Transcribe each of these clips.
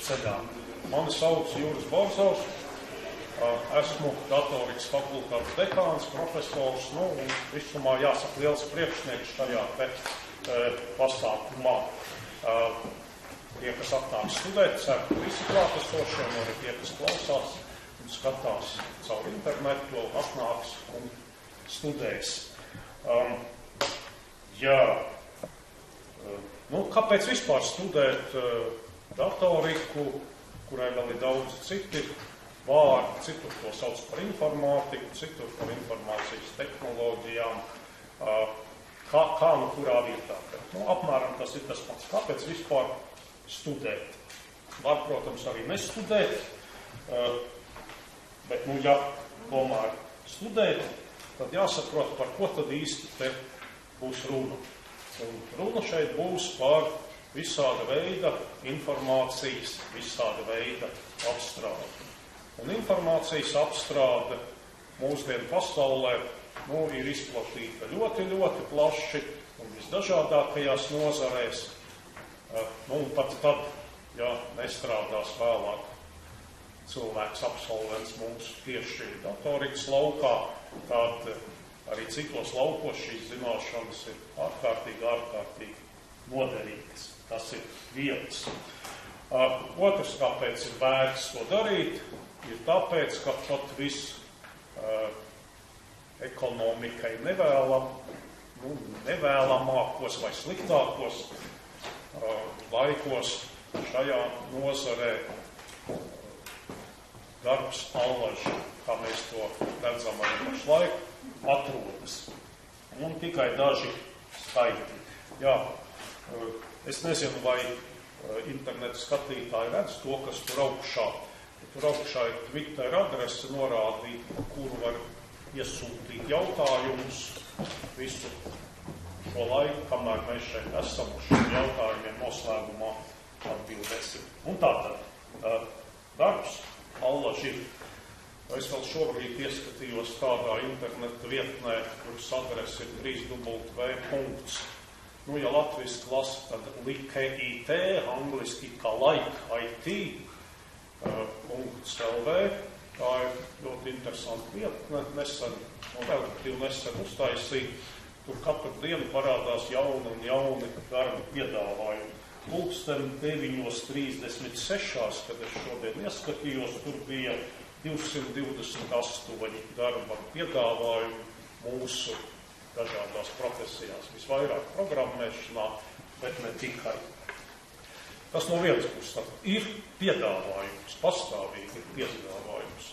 ceļā. Mani sauc Juris Borzovs, esmu datorikas fakultātes dekāns, profesors, un visumā jāsaka liels priekšnieks šajā pasākumā. Tie, kas atnāk studēt, ceru, ka visi klātesošie, un arī tie, kas klausās un skatās caur internetu, atnāks un studēs. Kāpēc vispār studēt datoriku, kurai vēl ir daudz citi vārdi, citur to sauc par informātiku, citur par informācijas tehnoloģijām, kā nu kurā vietā. Apmēram tas ir tas pats. Kāpēc vispār studēt? Var, protams, arī nestudēt, bet, ja tomēr studēt, tad jāsaprot, par ko tad īsti te būs runa. Un runa šeit būs par visāda veida informācijas, visāda veida apstrādi. Un informācijas apstrāde mūsdienu pasaulē ir izplatīta ļoti, ļoti plaši un visdažādākajās nozarēs. Un pat tad, ja nestrādās vēlāk cilvēks absolvents mums tieši datorikas laukā, tad arī citos laukos šīs zināšanas ir ārkārtīgi noderīgas. Tas ir viens. Otrs, kāpēc ir vērts to darīt, ir tāpēc, ka pat ekonomikai nevēlamākos vai sliktākos laikos šajā nozarē darbs allaži, kā mēs to redzam arī pašlaik, atrodas. Un tikai daži skaitļi. Es nezinu, vai internetu skatītāji redz to, kas tur augšā. Tur augšā ir Twitter adrese norādīta, kuru var iesūtīt jautājumus visu šo laiku, kamēr mēs šeit esam uz šiem jautājumiem noslēgumā atbildēsim. Un tātad, darbs allaži ir. Es vēl šobrīd ieskatījos tādā interneta vietnē, kuras adrese ir 3w. Ja latviski lasa, tad like.it, angliski kā like.it, .lv. Tā ir ļoti interesanta vietne, nesen uztaisīt. Tur katru dienu parādās jauni un jauni darba piedāvājumi. 9:36, kad es šodien ieskatījos, tur bija 228 darba piedāvājumi mūsu dažādās profesijās, visvairāk programmēšanā, bet ne tikai. Tas no vienas puses ir piedāvājums, pastāvīgi ir piedāvājums.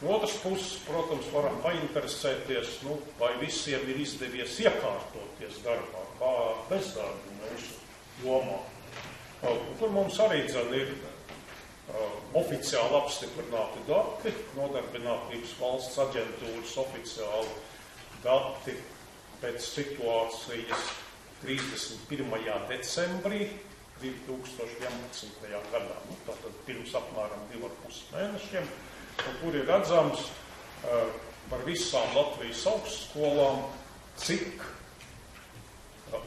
No otras puses, protams, varam painteresēties, vai visiem ir izdevies iekārtoties darbā, kā bezdarbu mūsu jomā. Tur mums arī ir oficiāli apstiprināti dati, Nodarbinātības valsts aģentūras oficiāli dati pēc situācijas 31. decembrī 2011. gadā. Tātad pirms apmēram 2,5 mēnešiem. Un kur ir redzams par visām Latvijas augstskolām, cik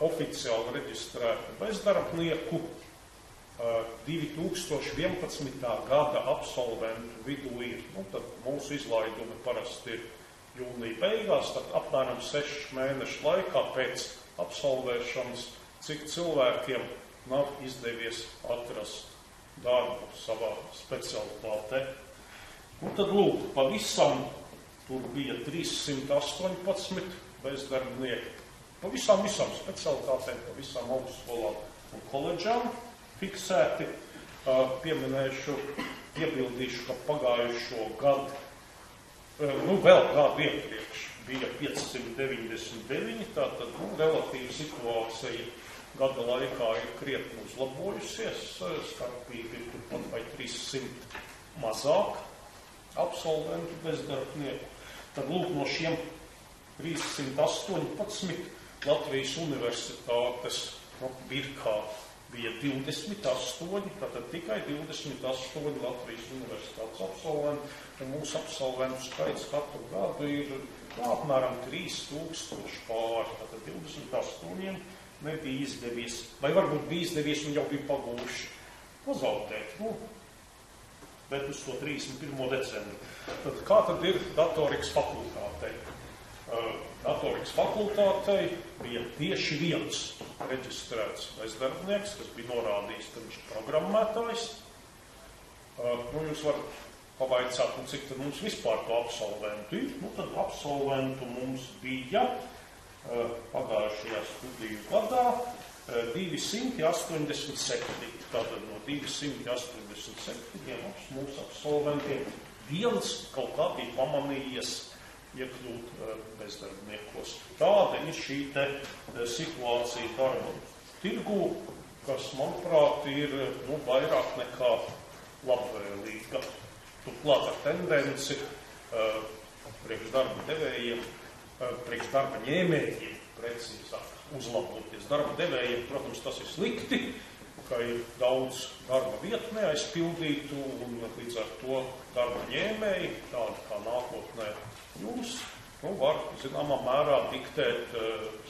oficiāli reģistrētu bezdarbnieku 2011. gada absolventu vidū ir. Tad mūsu izlaidumi parasti ir jūnija beigās, tad apmēram 6 mēnešu laikā pēc absolvēšanas, cik cilvēkiem nav izdevies atrast darbu savā specialitātē. Tad lūk, pavisam tur bija 318 bezdarbnieki. Pavisam specialitātēm, pavisam augstskolām un koledžām fiksēti. Piebildīšu, ka pagājušo gadu, vēl gadu iepriekš bija 599, tātad relatīva situācija gada laikā ir krietni uzlabojusies, starpīgi ir turpat vai 300 mazāk absolventu bezdarbnieku. Tad lūk, no šiem 318 Latvijas universitātes birkā bija 28, tātad tikai 28 Latvijas universitātes absolventi, un mūsu absolventu skaits katru gadu ir apmēram 3000 pāri, tātad 28 nebija izdevies, vai varbūt bija izdevies un jau bija pagūši pazaudēt, bet uz to 31. decembri. Tad kā tad ir datorikas fakultātei? Datorikas fakultātei bija tieši viens reģistrēts bezdarbnieks, kas bija norādījis, ka viņš ir programmētājs. Jūs varat pavaicāt, cik tad mums vispār to absolventu ir. Tad absolventu mums bija pagājušajā studiju gadā 287. Tātad no 287 mūsu absolventiem viens kaut kā bija pamanījies iekļūt bezdarbniekos. Tāda ir šī te situācija darba tirgū, kas, manuprāt, ir vairāk nekā labvēlīga. Turklāt ar tendenci priekš darba devējiem, priekš darba ņēmējiem, precīzāk, uzlaboties. Darba devējiem, protams, tas ir slikti, ka ir daudz darba vietu neaizpildītu, un līdz ar to darba ņēmēji, tādi kā nākotnē jūs, var, zināmā mērā, diktēt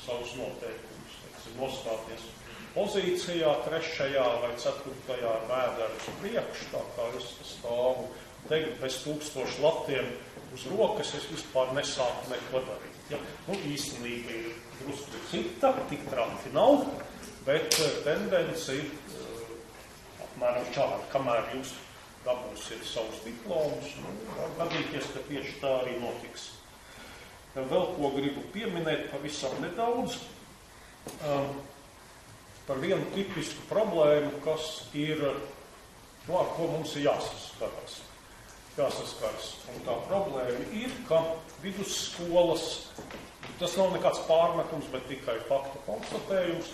savus noteikumus, nostāties pozīcijā, 3. vai 4. vēdera uz priekšu, tā kā es stāvu, teikt, bez 1000 latiem uz rokas es vispār nesāku neko darīt. Ja? Īstenība ir drusku cita, tik traki nav, bet tendence ir apmēram šādi, kamēr jūs dabūsiet savus diplomus, var gadīties, ka tieši tā arī notiks. Vēl ko gribu pieminēt pavisam nedaudz par vienu tipisku problēmu, kas ir, ar ko mums ir jāsaskaras. Un tā problēma ir, ka vidusskolas, tas nav nekāds pārmetums, bet tikai faktu konstatējums,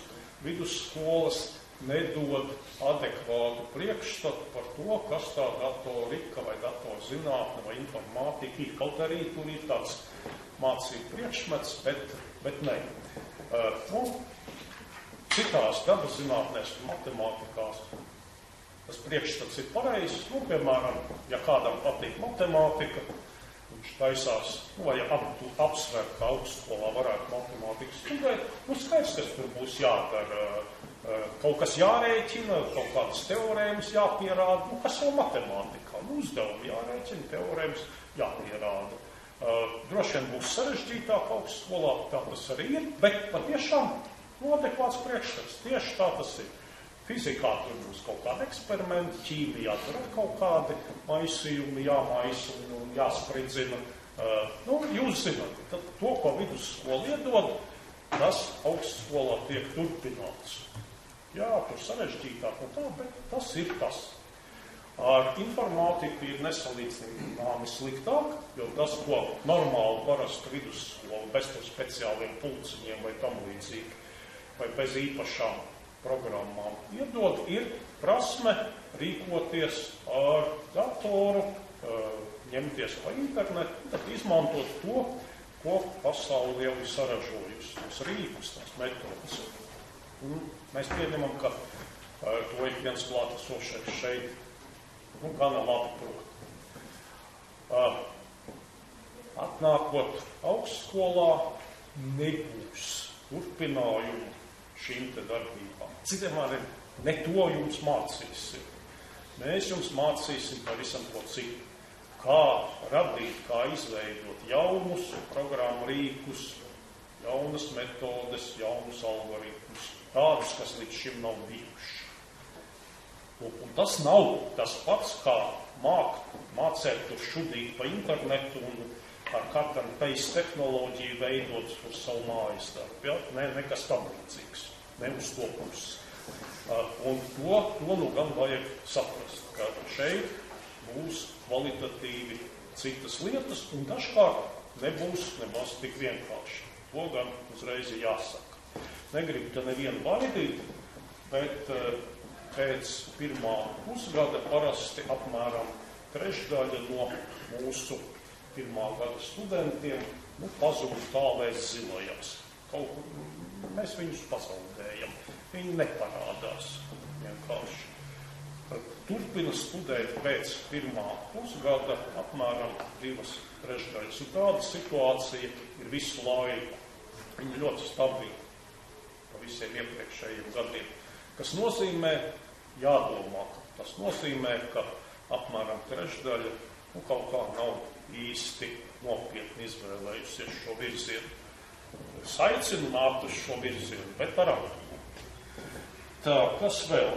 vidusskolas nedod adekvātu priekšstatu par to, kas tā datorika vai datorzinātne vai informātika ir. Kaut arī tur ir tāds mācību priekšmets, bet ne. Citās dabas zinātnēs un matemātikās tas priekšstats ir pareizs. Piemēram, ja kādam patīk matemātika, viņš taisās, vai apsver, ka augstskolā varētu matemātiku studēt, skaidrs, kas tur būs jādara. Kaut kas jārēķina, kaut kādas teorēmas jāpierāda, kas jau matemātikā. Uzdevumi jārēķina, teorēmas jāpierāda. Droši vien būs sarežģītāk augstskolā, tā tas arī ir, bet patiešām adekvāts priekšstats. Tieši tā tas ir. Fizikā tur būs kaut kādi eksperimenti, ķīmijā tur ir kaut kādi maisījumi jāmaisa un jāspridzina. Jūs zināt, tad to, ko vidusskola iedod, tas augstskolā tiek turpināts. Jā, tur sarežģītāk un tā, bet tas ir tas. Ar informātiku ir nesalīdzināmi sliktāk, jo tas, ko normāli parastu vidusskola bez speciāliem pulciņiem vai tam līdzīgi, vai bez īpašām programmām iedod, ir prasme rīkoties ar datoru, ņemties pa internetu, tad izmantot to, ko pasauli jau ir saražojusi, tos rīkus, tās metodas. Mēs pieņemam, ka to ik viens klātesošais šeit gana labi prot. Atnākot augstskolā, nebūs turpinājumu šīm te darbībām. Citiem vārdiem, ne to jums mācīsim. Mēs jums mācīsim pavisam ko citu. Kā radīt, kā izveidot jaunus programmu rīkus, jaunas metodes, jaunus algoritmus, tādus, kas līdz šim nav bijuši. Un tas nav tas pats, kā mācēt tur šudīt pa internetu un ar katru pace tehnoloģiju veidot uz savu mājas darbu. Ja? Nekas tam līdzīgs. Ne uz to pusi. Un to gan vajag saprast, ka šeit būs kvalitatīvi citas lietas, un dažkārt nebūs nemaz tik vienkārši. To gan uzreiz ir jāsaka. Negribu te nevienu baidīt, bet pēc pirmā pusgada parasti apmēram trešdaļa no mūsu pirmā gada studentiem pazūd tālēs zilajās. Mēs viņus pazaudējam. Viņi neparādās vienkārši. Turpina studēt pēc pirmā pusgada apmēram 2/3. Un tāda situācija ir visu laiku. Viņi ļoti stabili pa visiem iepriekšējiem gadiem. Kas nozīmē, jādomā. Tas nozīmē, ka apmēram trešdaļa kaut kā nav īsti nopietni izvēlējusies šo virzienu. Es aicinu nākt uz šo virzienu, bet ar aptūmu. Tā, kas vēl?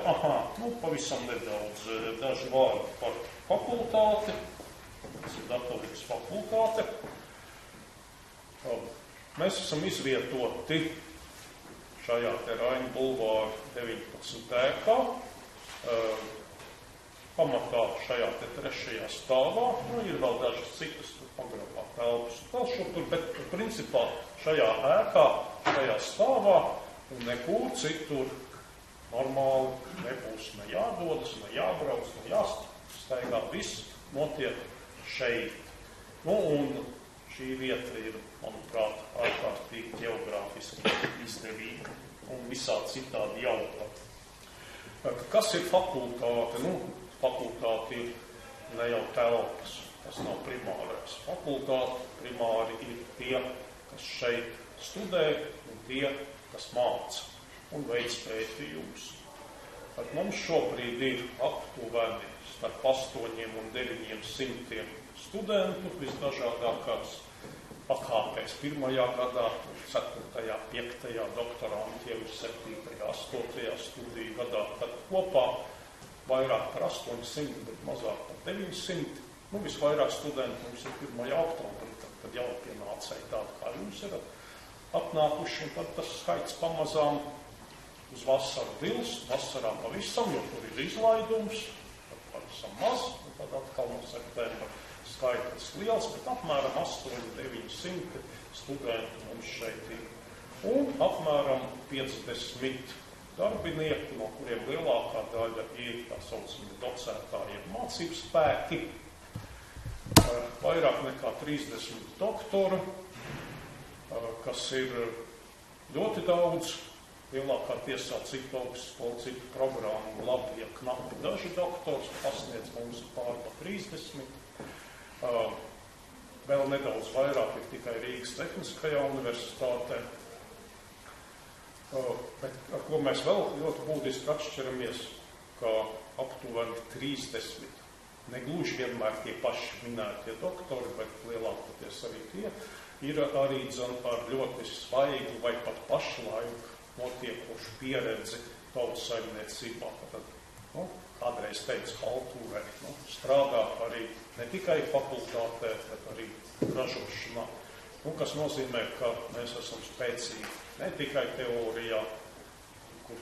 Pavisam nedaudz daži vārdi par fakultāti. Tas ir datorikas fakultāte. Mēs esam izvietoti šajā te Raina bulvāra 19. ēkā. Pamatā šajā te 3. stāvā. Ir vēl dažas citas pagrabā telpas vēl šur, bet principā šajā ēkā, šajā stāvā un nekur citur normāli nebūs ne jādodas, ne jābrauc, ne jāstaigā. Viss notiek šeit. Un šī vieta ir, manuprāt, ārkārtīgi ģeogrāfiski izdevīga un visā citādi jauka. Kas ir fakultāte? Fakultāte ir ne jau telpas, tas nav primārais. Fakultāte primāri ir tie, kas šeit studē, un tie, kas māca un veic pētījumus. Mums šobrīd ir aptuveni starp 8 un 900 studentu visdažādākās pakāpēs. 1. gadā, 4., 5. doktoranti jau ir 7., 8. studiju gadā. Tad kopā vairāk par 800, bet mazāk par 900. Visvairāk studentu mums ir 1. oktobrī, tad jau pienācēji tādi, kā jūs esat atnākuši, un tad tas skaits pamazām uz vasaru dilst, vasarā pavisam, jo tur ir izlaidums, tad pavisam maz, un tad atkal no septembra skaitlis liels, bet apmēram 800–900 studentu mums šeit ir. Un apmēram 50 darbinieki, no kuriem lielākā daļa ir tā saucamie docētāji mācību spēki, vairāk nekā 30 doktoru, kas ir ļoti daudz. Lielākā tiesā citu augstskolu, citu programmu, labi, ja knapi daži doktors, pasniedz mums pār pa 30. Vēl nedaudz vairāk ir tikai Rīgas Tehniskajā universitātē. Bet ar ko mēs vēl ļoti būtiski atšķiramies, ka aptuveni 30, negluži vienmēr tie paši minētie doktori, bet lielākoties arī tie, ir arī ar ļoti svaigu vai pat pašlaiku notiekošu pieredzi tautsaimniecībā. Kādreiz teica haltūrē, strādā arī ne tikai fakultātē, bet arī ražošanā. Kas nozīmē, ka mēs esam spēcīgi ne tikai teorijā, kur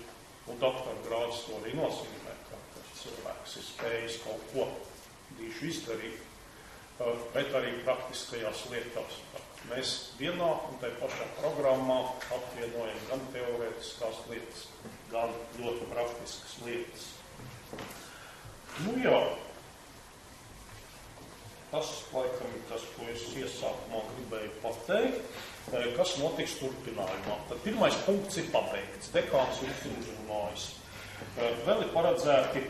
doktora grāds to arī nozīmē, ka cilvēks ir spējis kaut ko dīšu izdarīt, bet arī praktiskajās lietās. Mēs vienā un tai pašā programmā apvienojam gan teorētiskās lietas, gan ļoti praktiskas lietas. Tas, laikam, ir tas, ko es iesākumā gribēju pateikt, kas notiks turpinājumā. Tad pirmais punkts ir pabeigts, dekāns jūs uzrunājis. Vēl ir paredzēti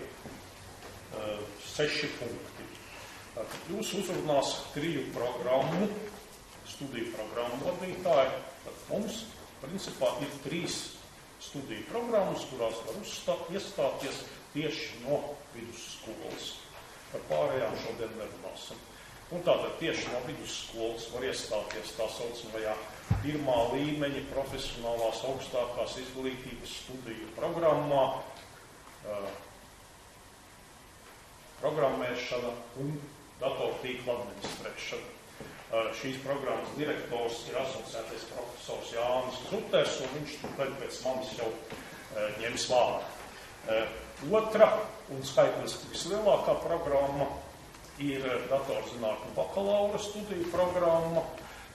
6 punkti. Jūs uzrunās 3 programmu, studiju programmu vadītāji. Tad mums, principā, ir 3 studiju programmas, kurās var iestāties tieši no vidusskolas. Par pārējām šodien nerunāsim. Un tātad tieši no vidusskolas var iestāties tā saucamajā 1. līmeņa profesionālās augstākās izglītības studiju programmā, programmēšana un datortīkla administrēšana. Šīs programmas direktors ir asociētais profesors Jānis Zuters, un viņš pēc manis jau ņems vārdu. Otra un skaitliski vislielākā programma ir datorzinātņu bakalaura studiju programma.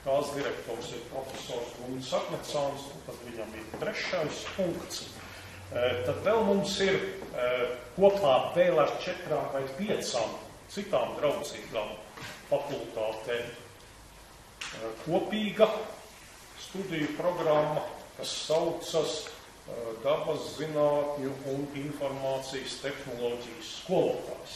Tās direktors ir profesors Gunnis Akmecāns, un tad viņam ir 3. punkts. Tad vēl mums ir kopā vēl ar 4 vai 5 citām draudzīgām fakultātēm kopīga studiju programma, kas saucas dabas zinātņu un informācijas tehnoloģijas skolotājs.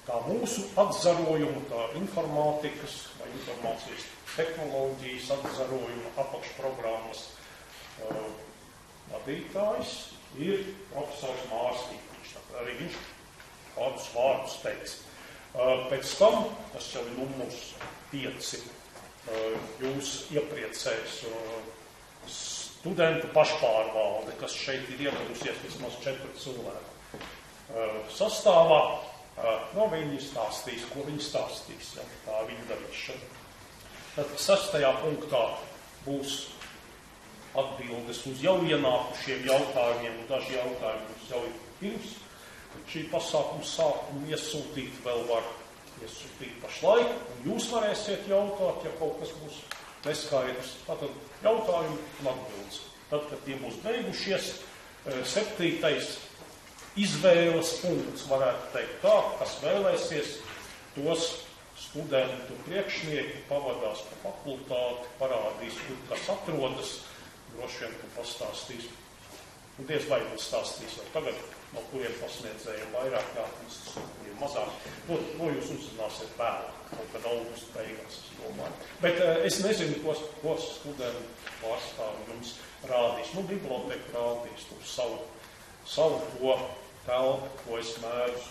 Tā mūsu atzarojuma, tā informātikas vai informācijas tehnoloģijas atzarojuma apakšprogrammas vadītājs ir profesors Mārs Kipiņš. Arī viņš kādus vārdus teiks. Pēc tam, tas jau ir numurs 5, jūs iepriecēs studentu pašpārvalde, kas šeit ir ievadusies vismaz 4 cilvēku sastāvā. Viņi stāstīs, ko viņi stāstīs, ja, tā viņa darīšana. Tad 6. punktā būs atbildes uz jau ienākušiem jautājumiem, un daži jautājumi mums jau ir pirms šī pasākuma sākuma iesūtīt, vēl var iesūtīt pašlaik, un jūs varēsiet jautāt, ja kaut kas būs neskaidrs. Tātad jautājumi un atbildes. Tad, kad tie būs beigušies, 7. izvēles punkts, varētu teikt tā, kas vēlēsies, tos studentu priekšnieki pavadās pa fakultāti, parādīs, kur kas atrodas, droši vien, ka pastāstīs. Un diez vai būs stāstīs jau tagad, no kuriem pasniedzējiem vairāk jāatmest, kuriem mazāk. To jūs uzzināsiet vēlāk, kaut kad augusta beigās, es domāju. Bet es nezinu, ko studentu pārstāvi jums rādīs. Biblioteka rādīs tur savu to telpu, ko es mēdzu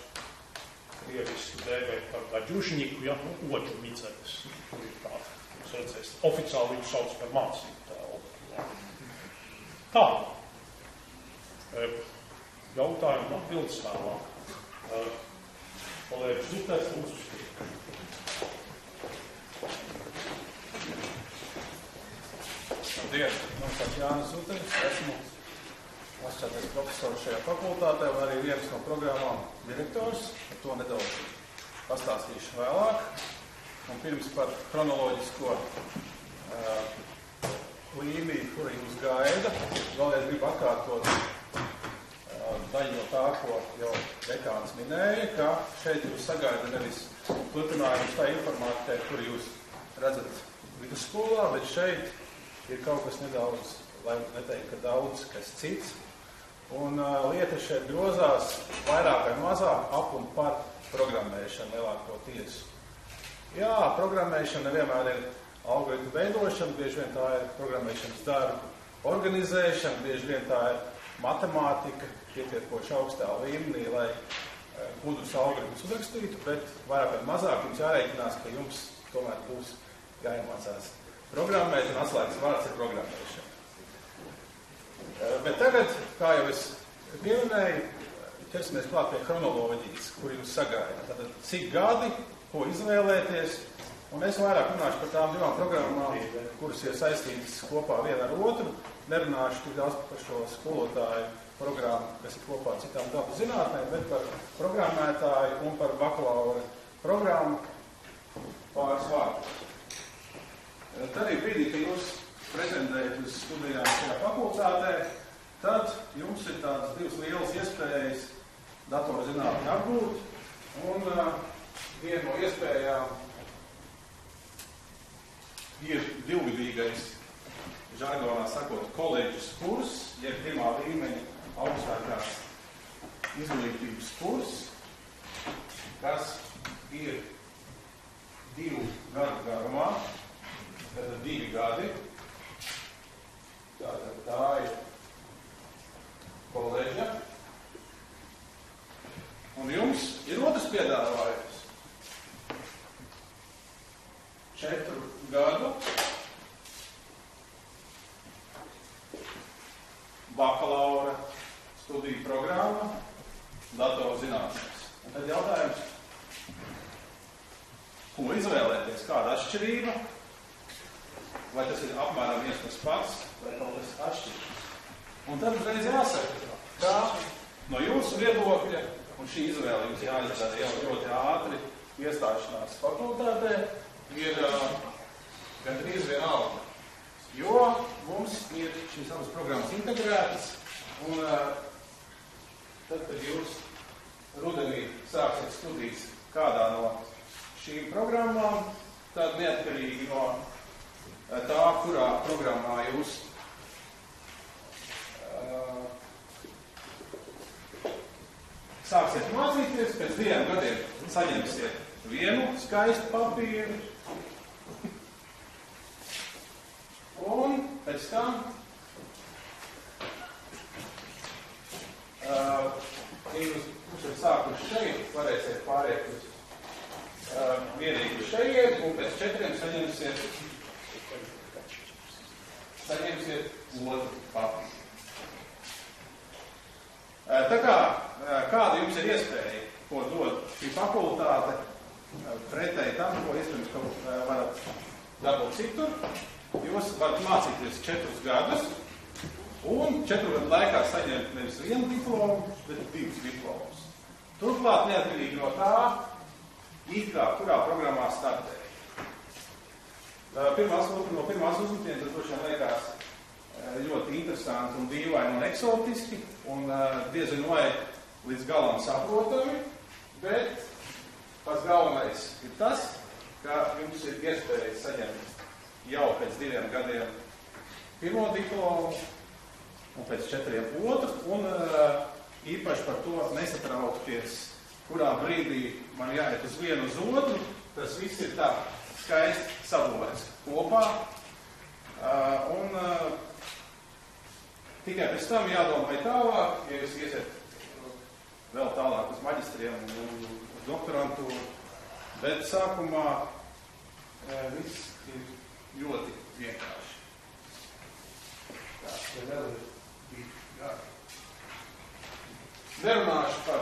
krieviski dēvēt par gaģužņiku, ja, oģu micēs. Tur ir tā, jūs redzēsiet, oficiāli viņu sauc par mācību telpu. Ja. Tā. Jautājumu atbildes vēlāk. Kolēģis Zuters, lūdzu. Labdien, man sauc Jānis Zuters, esmu asociētais profesors šajā fakultātē un arī vienas no programmām direktors. Par to nedaudz pastāstīšu vēlāk. Un pirms par chronoloģisko līniju, kura jūs gaida, vēlreiz gribu atkārtot daļu no tā, ko jau dekāns minēja, ka šeit jūs sagaida nevis turpinājums tā informātikai, kur jūs redzat vidusskolā, bet šeit ir kaut kas nedaudz, lai neteikt, ka daudz kas cits. Un lieta šeit grozās vairāk vai mazāk ap un par programmēšanu lielākoties. Jā, programmēšana nevienmēr ir algoritmu veidošana, bieži vien tā ir programmēšanas darbu organizēšana, bieži vien tā ir matemātika, pietiekoši augstā līmenī, lai gudrus algoritmus uzrakstītu, bet vairāk vai mazāk jums jārēķinās, ka jums tomēr būs jāiemācās programmēt, un atslēgas vārds ir programmēšana. Bet tagad, kā jau es pieminēju, ķersimies klāt pie chronoloģijas, kur jūs sagaida. Tātad, cik gadi, ko izvēlēties, un es vairāk runāšu par tām 2 programmām, kuras ir saistītas kopā viena ar otru. Nerunāšu tik daudz par šo skolotāju programmu, kas ir kopā ar citām dabu zinātnēm, bet par programmētāju un par bakalaura programmu pāris vārdus. Tad arī brīdī, kad jūs prezentējat uz studijām šajā fakultātē, tad jums ir tādas 2 lielas iespējas datorzinātni apgūt, un viena no iespējām ir divvidīgais, žargonā sakot, koledžas kurs, jeb pirmā līmeņa augstākās izglītības kurs, kas ir 2 gadu garumā, tātad 2 gadi. Tātad tā ir koledža. Un jums ir otrs piedāvājums. 4 gadu bakalaura studiju programma datorzinātnēs. Un tad jautājums, ko izvēlēties, kāda atšķirība, vai tas ir apmēram viens tas pats, vai kaut kas atšķirīgs. Un tad uzreiz jāsaka, kā no jūsu viedokļa, un šī izvēle jums jāizdara jau ļoti ātri iestāšanās fakultātē, ir gandrīz vienalga. Jo mums ir šīs abas programmas integrētas, un tad, kad jūs rudenī sāksiet studijas kādā no šīm programmām, tad neatkarīgi no tā, kurā programmā jūs sāksiet mācīties, pēc 2 gadiem saņemsiet vienu skaistu papīru, un pēc tam sākuši šeit, varēsiet pāriet uz vienīgi uz šeit, un pēc 4 saņemsiet otru papīru. Tā kā, kāda jums ir iespēja, ko dod šī fakultāte, pretēji tam, ko iespējams, ka varat dabūt citur, jūs varat mācīties 4 gadus, un 4 gadu laikā saņemt nevis 1 diplomu, bet 2 diplomus. Turklāt, neatkarīgi no tā, kurā programmā startē. No pirmās uzmetienas tas droši vien liekas ļoti interesanti un dīvaini un eksotiski, un diezinu vai līdz galam saprotami, bet pats galvenais ir tas, ka jums ir iespēja saņemt jau pēc 2 gadiem pirmo diplomu, un pēc 4 otru, un īpaši par to nesatraukties, kurā brīdī man jāiet uz vienu uz otru, tas viss ir tā skaisti sabūvēts kopā, un tikai pēc tam jādomā tālāk, ja jūs iesiet vēl tālāk uz maģistriem un uz doktorantūru, bet sākumā viss ir ļoti vienkārši. Tā, vēl ir nerunāšu par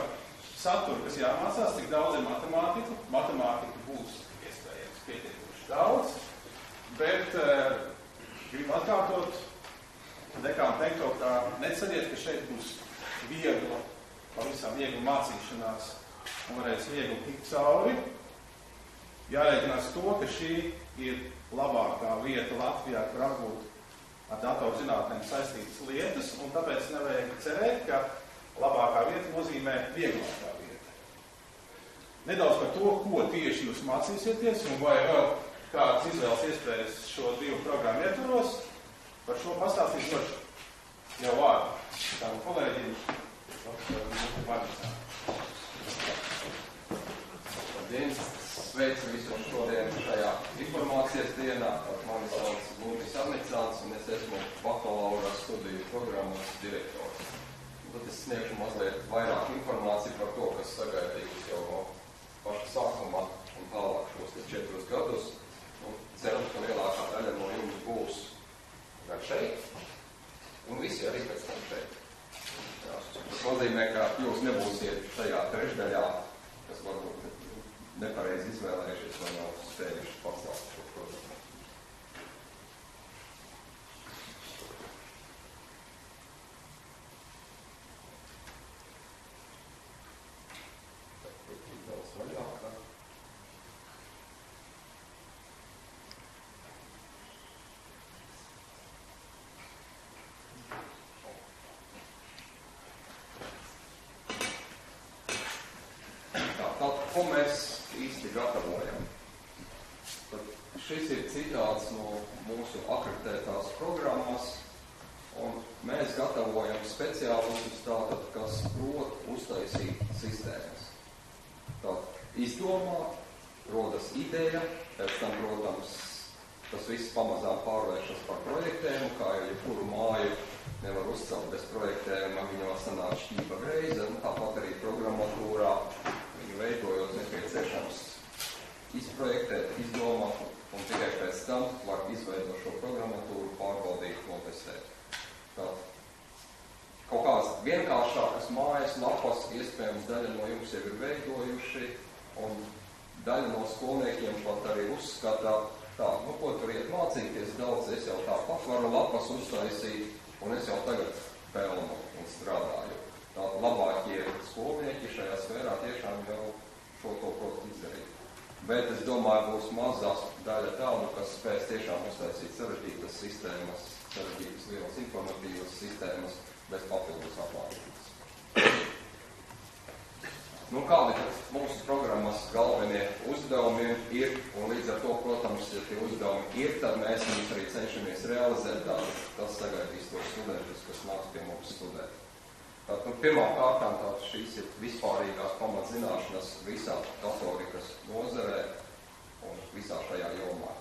saturu, kas jāmācās, cik daudz ir matemātika. Matemātika būs iespējams pietiekuši daudz, bet gribu atkārtot dekānu teikto, ka neceriet, ka šeit būs viegla, pavisam viegla mācīšanās un varēs viegli tikt cauri. Jārēķinās to, ka šī ir labākā vieta Latvijā, kur apgūt ar datorzinātnēm saistītas lietas, un tāpēc nevajag cerēt, ka labākā vieta nozīmē vieglākā vieta. Nedaudz par to, ko tieši jūs mācīsieties, un vai vēl kādas izvēles iespējas šo 2 programmu ietvaros, par šo pastāstīs došu jau vārdu savu kolēģim, Labdien! Sveicu visus šodien šajā informācijas dienā. Mani sauc Guntis Arnicāns, un es esmu bakalaura studiju programmas direktors. Tad es sniegšu mazliet vairāk informāciju par to, kas sagaidījusi jau no paša sākumā un tālāk šos 4 gadus. Un ceru, ka lielākā daļa no jums būs gan šeit, un visi arī pēc tam šeit. Tas nozīmē, ka jūs nebūsiet šajā trešdaļā, kas varbūt nepareizi izvēlējušies vai nav spējuši pacelt šo programmu. Ko mēs īsti gatavojam? Tad šis ir citāts no mūsu akreditētās programmas, un mēs gatavojam speciālistus tātad, kas prot uztaisīt sistēmas. Tātad izdomā, rodas ideja, pēc tam, protams, tas viss pamazām pārvēršas par projektēm, kā jau jebkuru māju nevar uzcelt bez projektējuma, viņā sanāk šķīpa greize, un tāpat arī programmatūrā veidojot nepieciešams izprojektēt, izdomāt, un tikai pēc tam var izveidot šo programmatūru, pārbaudīt, notestēt. Tātad kaut kādas vienkāršākas mājas lapas, iespējams, daļa no jums jau ir veidojuši, un daļa no skolniekiem pat arī uzskata, tā, ko tur iet mācīties daudz, es jau tāpat varu lapas uztaisīt, un es jau tagad pelnu un strādāju. Tātad labākie skolnieki šajā sfērā tiešām jau šo to prot izdarīt. Bet es domāju, būs mazās daļa tādu, kas spēs tiešām uztaisīt sarežģītas sistēmas, sarežģītas lielas informatīvas sistēmas bez papildus aplānības. Kādi tad mūsu programmas galvenie uzdevumi ir, un līdz ar to, protams, ja tie uzdevumi ir, tad mēs viņus arī cenšamies realizēt, tas sagaidīs tos studentus, kas nāks pie mums studēt. Tātad, pirmām kārtām šīs ir vispārīgās pamatzināšanas visā datorikas nozarē un visā šajā jomā.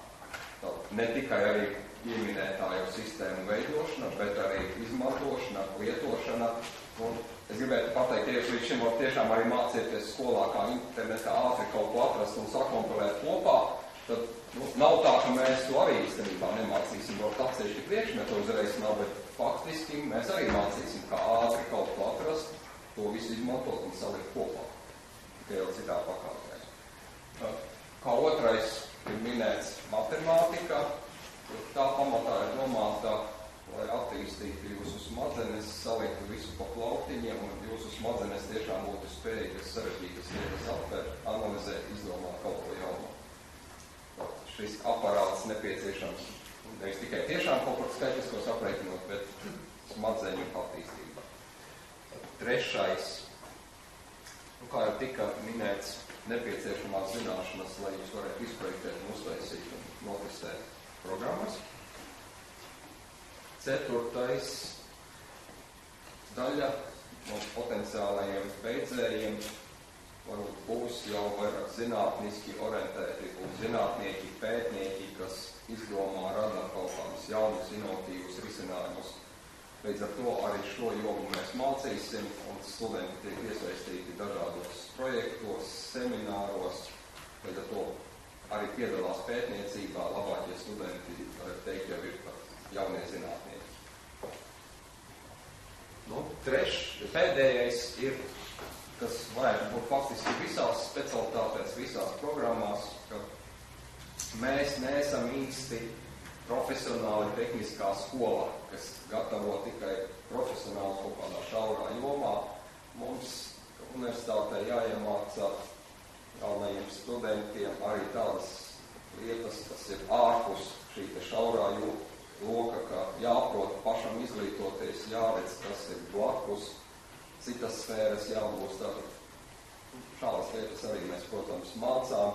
Tātad, ne tikai arī pieminētā jau sistēmu veidošana, bet arī izmantošana, lietošana, Un es gribētu pateikt, ja jūs līdz šim var tiešām arī mācieties skolā, kā internetā ātri kaut ko atrast un sakompilēt kopā, tad nav tā, ka mēs to arī īstenībā nemācīsim, varbūt atsevišķi priekšmetu uzreiz nav, bet faktiski mēs arī mācīsim, kā ātri kaut ko atrast, to visu izmantot un salikt kopā, tikai jau citā pakāpē. Kā otrais ir minēts matemātika, tā pamatā ir domāta, lai attīstītu jūsu smadzenes, saliktu visu pa plauktiņiem un jūsu smadzenes tiešām būtu spējīgas sarežģītas lietas apvērt, analizēt, izdomāt kaut ko jaunu. Šis aparāts nepieciešams nevis tikai tiešām kaut kāds skaitliskos aprēķinot, bet smadzeņu attīstība. Trešais, kā jau tika minēts, nepieciešamās zināšanas, lai jūs varētu izprojektēt un uztaisīt un notestēt programmas. Ceturtais daļa no potenciālajiem beidzējiem varbūt būs jau vairāk zinātniski orientēti un zinātnieki, pētnieki, kas izdomā, rada kaut kādus jaunus, inovatīvus risinājumus. Līdz ar to arī šo jomu mēs mācīsim, un studenti tiek iesaistīti dažādos projektos, semināros, līdz ar to arī piedalās pētniecībā, labākie studenti, var teikt, jau ir pat jaunie zinātnieki. Pēdējais ir, kas varētu būt faktiski visās specialitātēs, visās programmās, ka mēs neesam īsti profesionāli tehniskā skolā, kas gatavo tikai profesionāli kaut kādā šaurā jomā. Mums universitātē jāiemācā jaunajiem studentiem arī tādas lietas, kas ir ārpus šī šaurā loka, ka jāprot pašam izglītoties, jāredz, kas ir blakus, citas sfēras jābūt. Šādas lietas arī mēs, protams, mācām.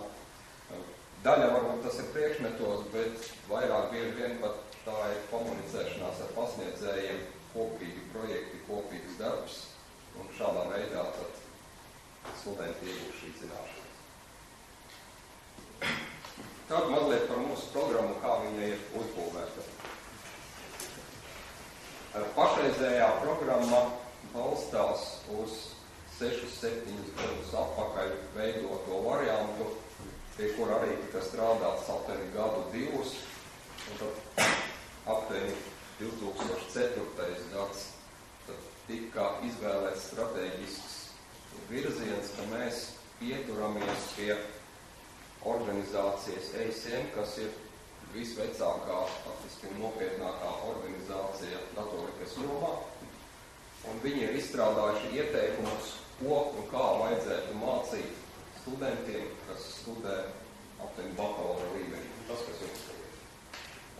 Daļa varbūt tas ir priekšmetos, bet vairāk bieži vien pat tā ir komunicēšanās ar pasniedzējiem, kopīgi projekti, kopīgs darbs, un šādā veidā tad studenti iegūst šī zināšanas. Tad mazliet par mūsu programmu, kā viņa ir uzbūvēta. Pašreizējā programma balstās uz 6-7 gadus atpakaļ veidoto variantu, pie kur arī tika strādāts aptuveni gadu divus, un tad aptuveni 2004. gads tika izvēlēts strateģisks virziens, ka mēs pieturamies pie organizācijas EISM, kas ir visvecākā, faktiski nopietnākā organizācija datorikas jomā, un viņi ir izstrādājuši ieteikumus, ko un kā vajadzētu mācīt studentiem, kas studē aptuveni bakalaura līmenī. Tas, kas jums ir.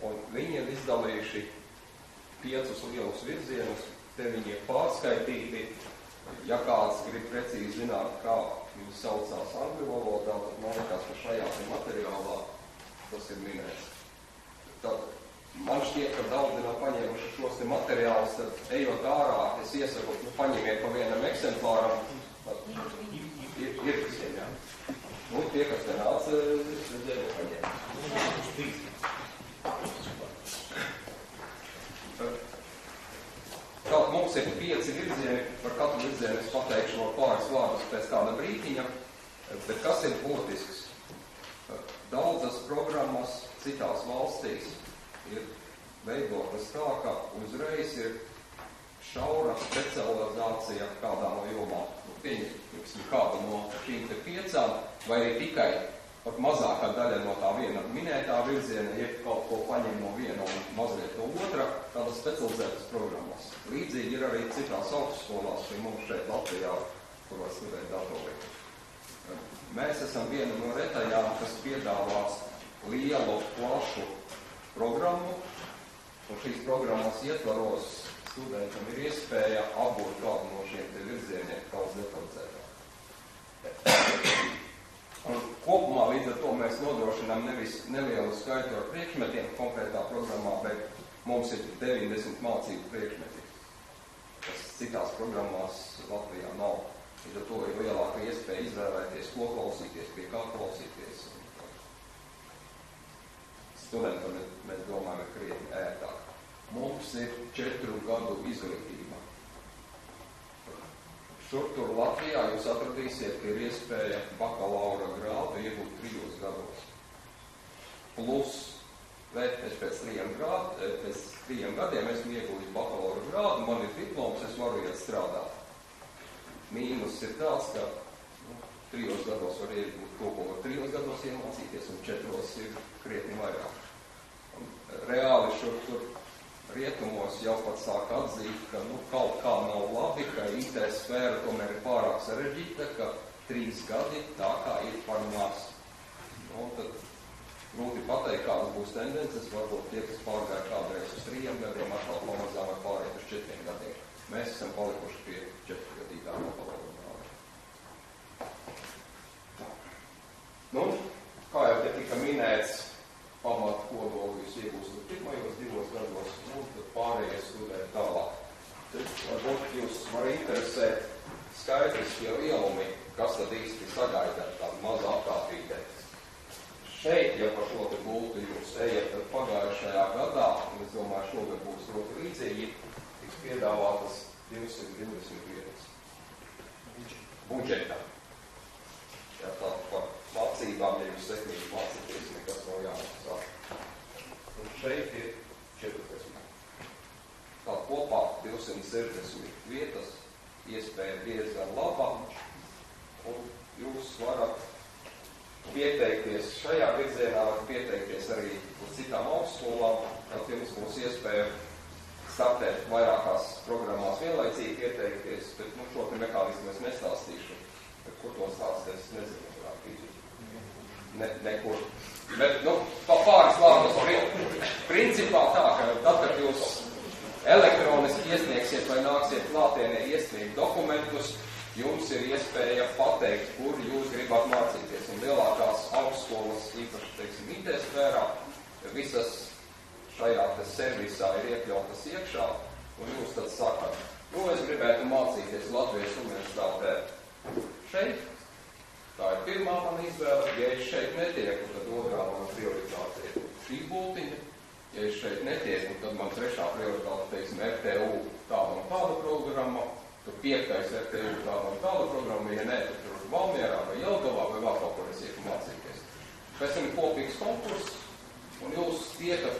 Un viņi ir izdalījuši 5 lielus virzienus, te viņi ir pārskaitīti. Ja kāds grib precīzi zināt, kā viņi saucās angļu valodā, tad man liekas, ka šajā materiālā tas ir minēts. Tad man šķiet, ka daudzi nav paņēmuši šos te materiālus, tad ejot ārā, es iesaku, paņemiet pa vienam eksemplāram. Ir visiem, jā. Nu, tie, kas te nāca, redzēju, paņēma. Tātad mums ir 5 virzieni, par katru virzienu es pateikšu vēl pāris vārdus pēc kāda brītiņa, bet kas ir būtisks? Daudzas programmas citās valstīs ir veidotas tā, ka uzreiz ir šaura specializācija kādā no jomām. Pieņemsim kādu no šīm te 5, vai arī tikai pat mazākā daļa no tā viena minētā virziena, ja kaut ko paņem no viena un mazliet no otra, tādas specializētas programmas. Līdzīgi ir arī citās augstskolās, pie mums šeit Latvijā, kur var studēt datoriku. Mēs esam viena no retajām, kas piedāvās lielu, plašu programmu, un šīs programmas ietvaros studentam ir iespēja apgūt kādu no šiem te virzieniem daudz detalizētāk. Un kopumā līdz ar to mēs nodrošinām nevis nelielu skaitu ar priekšmetiem konkrētā programmā, bet mums ir 90 mācību priekšmeti, kas citās programmās Latvijā nav. Līdz ar to ir lielāka iespēja izvēlēties, ko klausīties, pie kā klausīties. Studentam, mēs domājam, ir krietni ērtāk. Mums ir 4 gadu izglītība. Šur tur Latvijā jūs atradīsiet, ka ir iespēja bakalaura grādu iegūt 3 gados. Plus, es pēc 3 gadiem esmu iegūjis bakalaura grādu, man ir diploms, es varu iet strādāt. Mīnus ir tāds, ka 3 gados var iegūt to, ko var 3 gados iemācīties, un 4 ir krietni vairāk. Un reāli šur tur rietumos jau pat sāk atzīt, ka kaut kā nav labi, ka IT sfēra tomēr ir pārāk sarežģīta, ka 3 gadi tā kā ir par maz. Tad grūti pateikt, kādas būs tendences, varbūt tie, kas pārgāja kādreiz uz 3 gadiem, atkal pamazām var pāriet uz 4 gadiem. Mēs esam palikuši pie 4-gadīgā bakalaura. Kā jau te tika minēts, pamat kodolu jūs iegūstat pirmajos 2 gados, tad pārējie studē tālāk. Tad varbūt jūs var interesēt skaitliskie lielumi, kas tad īsti sagaida tādu mazu apkārtītē. Šeit, ja par šo te gultu jūs ejat, tad pagājušajā gadā, un es domāju, šogad būs ļoti līdzīgi, tiks piedāvātas 220 vietas. Budžetā. Ja tā par mācībām, ja jūs sekmīgi mācīties, nekas nav jāmaksā. Un šeit ir 40. Tā kopā 260 vietas, iespēja diezgan laba, un jūs varat pieteikties šajā virzienā, var pieteikties arī uz citām augstskolām, tad jums būs iespēja startēt vairākās programmās vienlaicīgi pieteikties, bet šo te mehānismu es nestāstīšu. Kur to stāstīt, es nezinu, nekur. Bet, pāris vārdos, principā tā, ka tad, kad jūs elektroniski iesniegsiet vai nāksiet klātienē iesniegt dokumentus, jums ir iespēja pateikt, kur jūs gribat mācīties. Un lielākās augstskolas, īpaši, teiksim, IT sfērā, visas šajā servisā ir iekļautas iekšā, un jūs tad sakat, es gribētu mācīties Latvijas universitātē šeit. Tā ir pirmā mana izvēle. Ja es šeit netieku, tad otrā mana prioritāte ir šī būtiņa. Ja es šeit netieku, tad man trešā prioritāte, teiksim, RTU tāda un tāda programma, tad 5. RTU tāda un tāda programma, ja ne, tad tur Valmierā vai Jelgavā vai vēl kaut kur es ieku mācīties. Pēc tam ir kopīgs konkurss, un jūs tiekat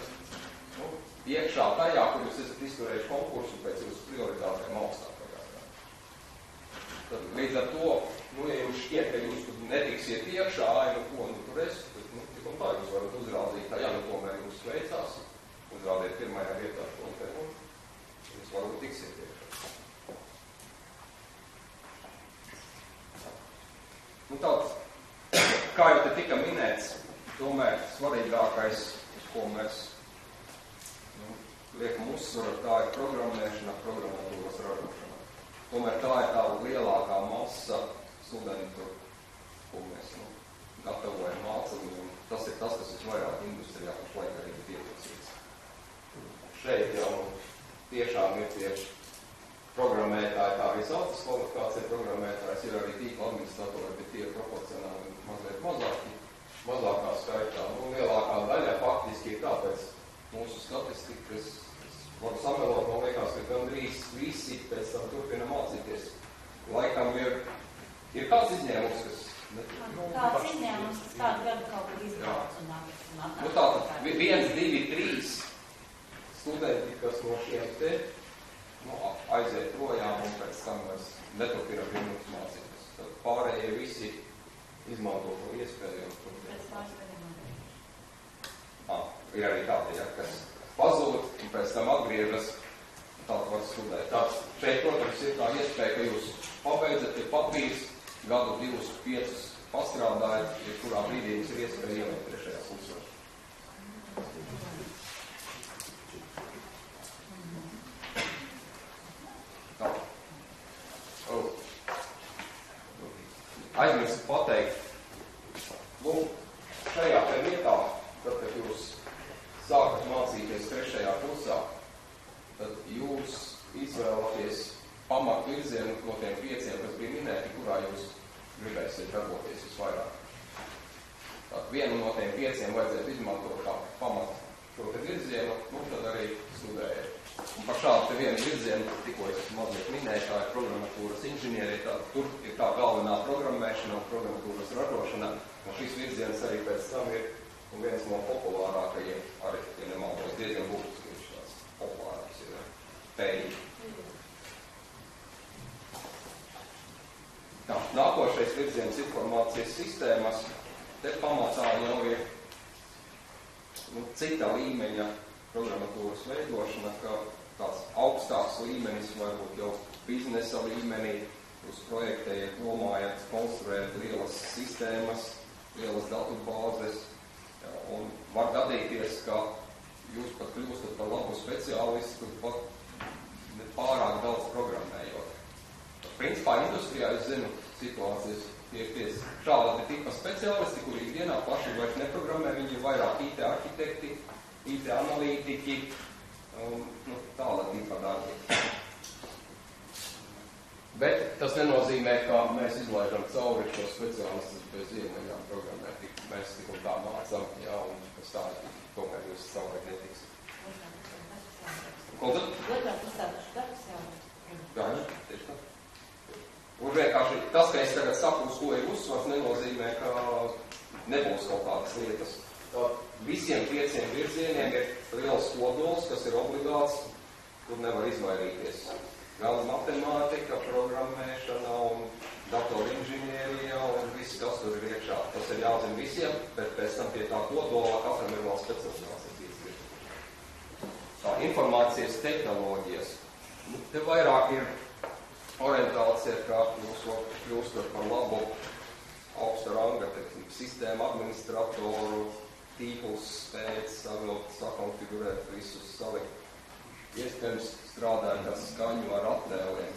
iekšā tajā, kur jūs esat izturējuši konkursu pēc jūsu prioritātēm augstākajā. Tad līdz ar to, ja jums šķiet, ka jūs netiksiet iekšā, tur es, tad tik un tā jūs varat uzrādīt, tomēr jums sveicās, uzrādiet pirmajā vietā šo te, un jūs varbūt tiksiet iekšā. Tāds, kā jau te tika minēts, tomēr svarīgākais, uz ko mēs liekam uzsvaru, tā ir programmēšana, programmatūras ražošana. Tomēr tā ir tā lielākā masa studentu, ko mēs gatavojam mācam, un tas ir tas, kas visvairāk industrijā pašlaik arī ir pieprasīts. Šeit jau tiešām ir tie programmētāji, tā arī saucas kvalifikācija programmētājs, ir arī tīkla administratori, bet tie ir proporcionāli mazliet mazākā skaitā. Lielākā daļa faktiski ir tāpēc mūsu statistikas, varu samelot, man liekas, ka gandrīz visi pēc tam turpina mācīties. Laikam ir kāds izņēmums, kas... Kāds izņēmums, kas kādu gadu kaut kur izbrauc un atnāk. Tātad 1, 2, 3 studenti, kas no šiem te aiziet projām un pēc tam mēs neturpina pie mums mācīties. Tad pārējie visi izmanto to iespēju. Pēc pārspējumā. Ir arī tādi, kas pazūd un pēc tam atgriežas, tādu var studēt. Tāds šeit, protams, ir tā iespēja, ka jūs pabeidzat, ir papīrs, gadu 2, 5 pastrādājat, ja kurā brīdī jums ir iespēja ielikt trešajā kursā. Aizmirstu pateikt, šajā te vietā, tad, kad jūs sākat mācīties 3. kursā, tad jūs izvēlaties pamatu virzienu no tiem 5, kas bija minēti, kurā jūs gribēsiet darboties visvairāk. Tad vienu no tiem 5 vajadzētu izmantot kā pamatu šo te virzienu, tad arī studējiet. Un par šādu te vienu virzienu, tikko es mazliet minēju, tā ir programmatūras inženierija, tur ir tā galvenā programmēšana un programmatūras ražošana, un šis virziens arī pēc tam ir viens no populārākajiem, arī, ja nemaldos, diezgan būtiski, viņš tāds populārāks ir pēļi. Tā, nākošais virziens informācijas sistēmas, te pamatā jau ir cita līmeņa programmatūras veidošana, ka tāds augstāks līmenis, varbūt jau biznesa līmenī, uz projektējot, domājot, konstruējot lielas sistēmas, lielas datubāzes, un var gadīties, ka jūs pat kļūstat par labu speciālistu, pat ne pārāk daudz programmējot. Principā industrijā, es zinu, situācijas ir šāda tipa speciālisti, kuri ikdienā paši vairs neprogrammē, viņi ir vairāk IT arhitekti, IT analītiķi, un tāda tipa darbi. Bet tas nenozīmē, ka mēs izlaidam cauri šo speciālistus bez iemaņām programmēt. Mēs tik un tā mācam, jā, un pēc tā tomēr jūs cauri netiksit. Ko tad? Otrāk uzstādāšu darbs jau. Jā, tieši tā. Un vienkārši tas, ka es tagad saku, uz ko ir uzsvars, nenozīmē, ka nebūs kaut kādas lietas. Tā visiem 5 virzieniem ir liels kodols, kas ir obligāts, kur nevar izvairīties. Gan matemātika, programmēšana un datorinženierija un viss, kas tur ir iekšā. Tas ir jāzina visiem, bet pēc tam pie tā kodola katram ir vēl specializācijas. Tā informācijas tehnoloģijas. Te vairāk ir orientācija, kā jūs kļūstat par labu augsta ranga sistēmu administratoru, tīklus spēc, sakonfigurēt visus, salikt. Iespējams strādājot ar skaņu ar attēliem.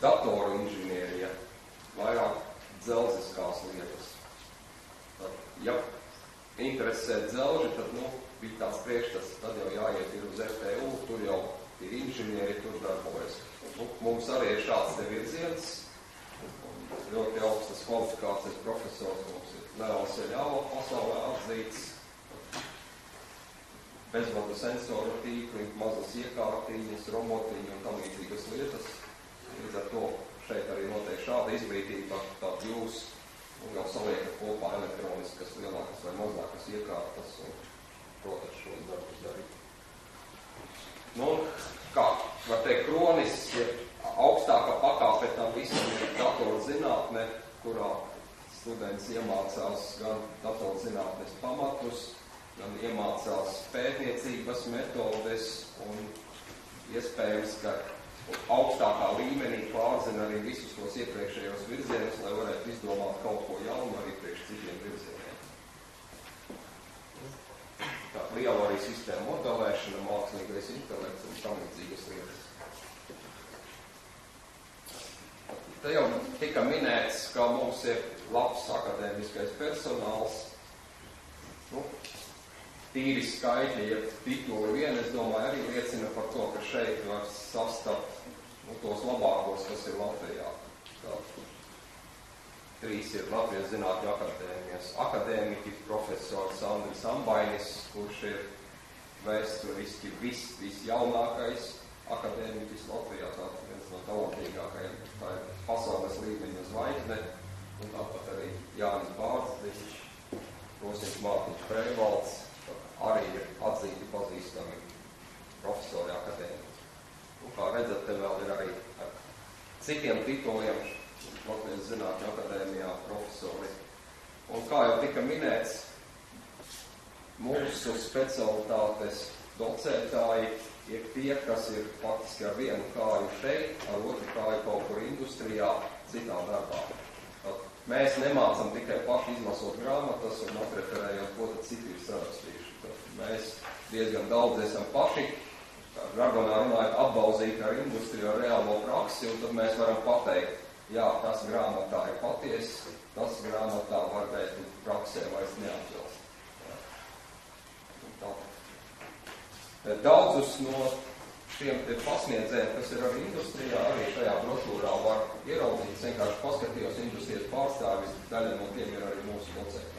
Datoru inženierija, vairāk dzelziskās lietas. Ja interesē dzelži, tad, bija tāds priekšstats, tad jau jāiet ir uz FTU, tur jau ir inženieri, tur darbojas. Mums arī ir šāds te virziens, ļoti augstas kvalifikācijas profesors, mums ir Leons Eļāva pasaulē atzīts, bezvadu sensoru tīkli, mazas iekārtiņas, robotiņi un tam līdzīgas lietas. Līdz ar to šeit arī notiek šāda izglītība, tad jūs jau saliekat kopā elektroniskas, lielākas vai mazākas iekārtas un, protams, šos darbus darīt. Kā var teikt, kronis ir augstākā pakāpe tam visam ir datorzinātne, kurā students iemācās gan datorzinātnes pamatus, gan iemācās pētniecības metodes un iespējams, ka augstākā līmenī pārzina arī visus tos iepriekšējos virzienus, lai varētu izdomāt kaut ko jaunu arī priekš citiem virzieniem. Tā liela arī sistēma modelēšana, mākslīgais intelekts un tam līdzīgas lietas. Te jau tika minēts, ka mums ir labs akadēmiskais personāls. Tīri skaitļi, ja tituli vien, es domāju, arī liecina par to, ka šeit var sastapt tos labākos, kas ir Latvijā. Tā, 3 ir Latvijas Zinātņu akadēmijas akadēmiķi, profesors Andris Ambainis, kurš ir vēsturiski visjaunākais akadēmiķis Latvijā, tā viens no talantīgākajiem, tā ir pasaules līmeņa zvaigzne, un tāpat arī Jānis Bārdzdiņš, Rosins Mārtiņš Freivalds, arī ir atzīti pazīstami profesori akadēmiķi. Kā redzat, te vēl ir arī ar citiem tituliem Latvijas Zinātņu akadēmijā profesori. Un kā jau tika minēts, mūsu specialitātes docētāji ir tie, kas ir faktiski ar vienu kāju šeit, ar otru kāju kaut kur industrijā, citā darbā. Mēs nemācam tikai paši izlasot grāmatas un atreferējot, ko tad citi ir sarakstījuši. Mēs diezgan daudz esam paši, žargonā runājot, apbauzīti ar industriju, ar reālo praksi, un tad mēs varam pateikt, jā, tas grāmatā ir paties, tas grāmatā varbūt praksē vairs neatbilst. Daudzus no šiem pasniedzējiem, kas ir arī industrijā, arī šajā brošūrā var ieraudzīt, vienkārši paskatījos industrijas pārstāvis, daļa no tiem ir arī mūsu docētāji.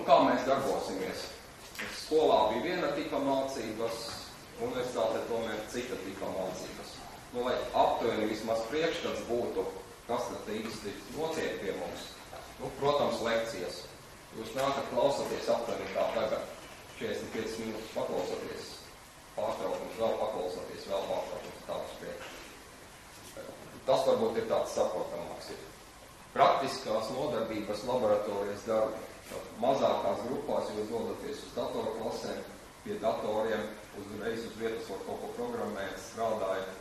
Kā mēs mēs darbosimies. Skolā bija viena tipa mācības, universitātē tomēr cita tipa mācības. Lai aptuveni vismaz priekšstats būtu, kas tad īsti notiek pie mums. Protams, lekcijas. Jūs nākat klausoties aptuveni kā tagad. 45 minūtes paklausoties, pārtraukums, vēl paklausoties, vēl pārtraukums, tāds priekš. Tas varbūt ir tāds saprotamāks. Praktiskās nodarbības laboratorijas darbi. Mazākās grupās jūs dodaties uz datorklasēm, pie datoriem, uzreiz uz vietas var kaut ko programmēt, strādājat.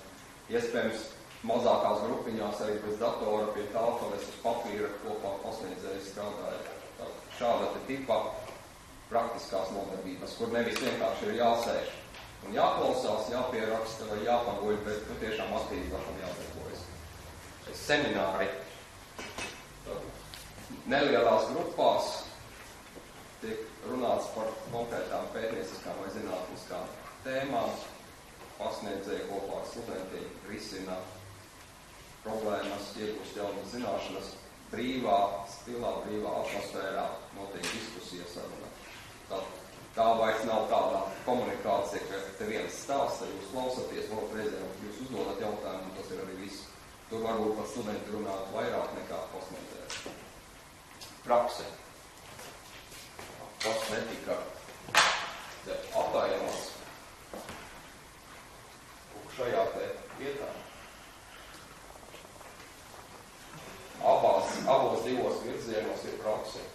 Iespējams, mazākās grupiņās arī bez datora, pie tālpanes uz papīra kopā pasniedzēji strādājat. Šāda tipa praktiskās nodarbības, kur nevis vienkārši ir jāsēž un jāklausās, jāpieraksta vai jāpaguļ, bet tiešām aktīvi pašam jādarbojas. Semināri. Nelielās grupās tiek runāts par konkrētām pētnieciskām vai zinātniskām tēmām. Pasniedzēji kopā ar studentiem risina problēmas, iegūst jaunas zināšanas, brīvā stilā, brīvā atmosfērā notiek diskusijas saruna. Tā vairs nav tāda komunikācija, ka te viens stāsta, jūs klausaties, vēl reizēm jūs uzdodat jautājumu, un tas ir arī viss. Tur varbūt pat studenti runāt vairāk nekā pasniedzēji. Prakse. Tas netika atainots šajā te vietā. Abos divos virzienos ir prakse.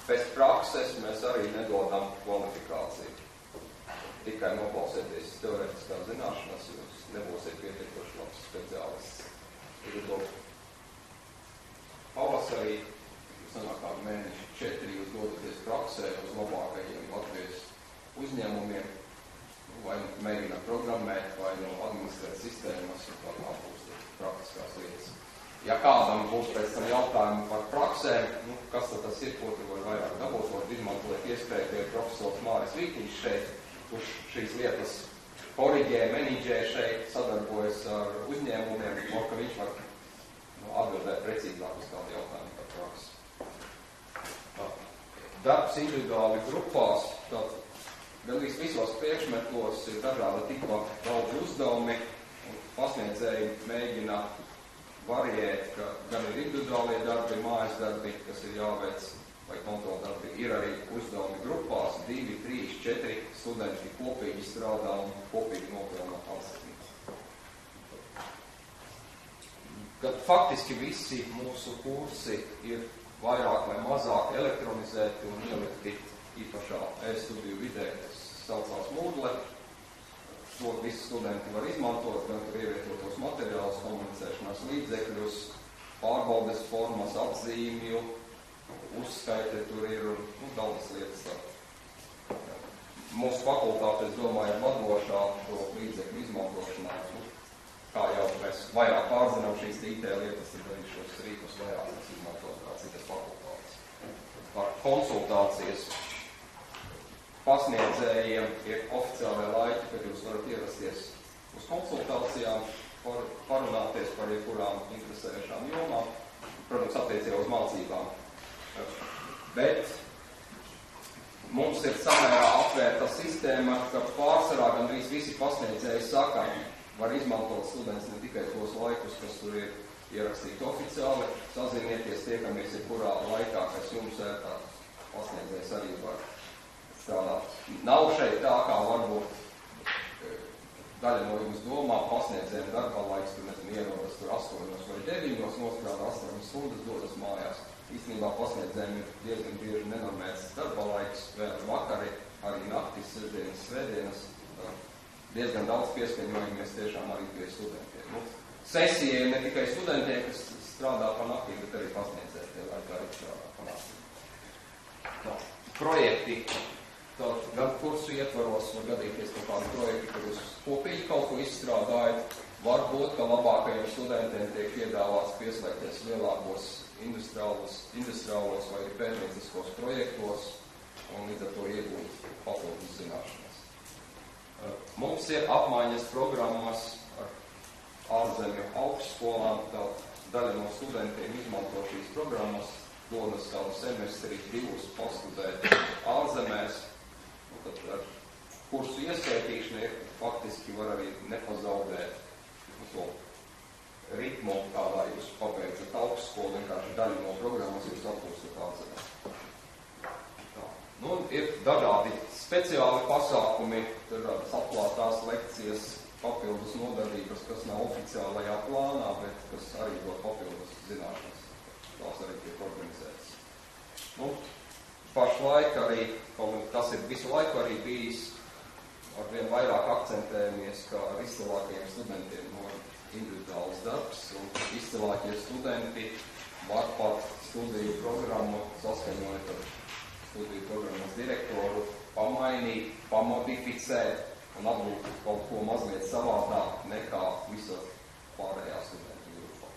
Pēc prakses mēs arī nedodam kvalifikāciju. Tikai noklausieties teorētiskās zināšanas, jūs nebūsiet pietiekoši labs speciālists. Pavasarī, sanākā mēneši 4, jūs dodaties praksē uz labākajiem Latvijas uzņēmumiem, vai mēģināt programmēt, vai administrēt sistēmas, un tā būs praktiskās lietas. Ja kādam būs pēc tam jautājumi par praksēm, kas tad tas ir, ko tu var vairāk dabūt, var izmantot iespēju pie profesors Māris Vītiņš šeit, kurš šīs lietas koriģē, menedžē šeit, sadarbojas ar uzņēmumiem, ka viņš var atbildēt precīzāk uz kādu jautājumu par praksi. Darbs individuāli grupās, tad gandrīz visos priekšmetos ir dažāda tipa daudz uzdevumi, un pasniedzēji mēģina variēt, ka gan ir individuālie darbi, mājas darbi, kas ir jāveic, vai kontrola darbi. Ir arī uzdevumi grupās, 2, 3, 4 studenti kopīgi strādā un kopīgi nopilnā atsaksmības. Kad faktiski visi mūsu kursi ir vairāk vai mazāk elektronizēti un ielikti īpašā e-studiju vidē, kas saucās Moodle. To visi studenti var izmantot, gan tur ievietotos materiālus, komunicēšanās līdzekļus, pārbaudes formas, atzīmju, uzskaiti tur ir un daudzas lietas. Mūsu fakultāte, es domāju, ir vadošā to līdzekļu izmantošanā. Kā jau mēs vairāk pārzinām šīs IT lietas, tad arī šos rīkus vairāk mēs izmantot kā citas fakultātes. Par konsultācijas. Pasniedzējiem ir oficiālai laiki, kad jūs varat ierasties uz konsultācijām, parunāties par jebkurām interesējušām jomām, protams, attiecībā uz mācībām. Bet mums ir samērā atvērta sistēma, ka pārsvarā gandrīz visi pasniedzēji saka, var izmantot students ne tikai tos laikus, kas tur ir ierakstīti oficiāli, sazinieties, tiekamies jebkurā laikā, kas jums ērtāk pasniedzējs arī var strādāt. Nav šeit tā, kā varbūt daļa no jums domā, pasniedzējiem darba laiks, tur nezinu, ierodas tur 8 vai 9, nostrādā 8 stundas, dodas mājās. Īstenībā pasniedzējiem ir diezgan bieži nenormēts darba laiks, vēl vakari, arī naktis, sestdienas, svētdienas. Diezgan daudz pieskaņojamies tiešām arī pie studentiem. Sesijai ne tikai studentiem, kas strādā pa naktī, bet arī pasniedzējiem, lai tā arī strādā pa naktī. Projekti. Gan kursu ietvaros var gadīties kaut kādi projekti, kur jūs kopīgi kaut ko izstrādājat. Varbūt, ka labākajiem studentiem tiek piedāvāts pieslēgties lielākos industriālos vai pētnieciskos projektos un līdz ar to iegūt papildus zināšanas. Mums ir apmaiņas programmas ar ārzemju augstskolām, tad daļa no studentiem izmanto šīs programmas, dodas kādu semestri 2 pastudēt ārzemēs, un tad ar kursu ieskaitīšanu faktiski var arī nepazaudēt to ritmu, kādā jūs pabeidzat augstskolu, vienkārši daļu no programmas jūs atpūstat ārzemē. Nu, ir dažādi speciāli pasākumi, dažādas atklātās lekcijas, papildus nodarbības, kas nav oficiālajā plānā, bet kas arī dod papildus zināšanas. Tās arī tiek organizētas. Nu, pašlaik arī, tas ir visu laiku arī bijis, arvien vairāk akcentējamies, ka ar izcilākajiem studentiem no individuāls darbs, un izcilākie studenti var pat studiju programmu saskaņojot ar studiju programmas direktoru, pamainīt, pamodificēt un atbūt kaut ko mazliet savādāk nekā visa pārējā studentu grupā.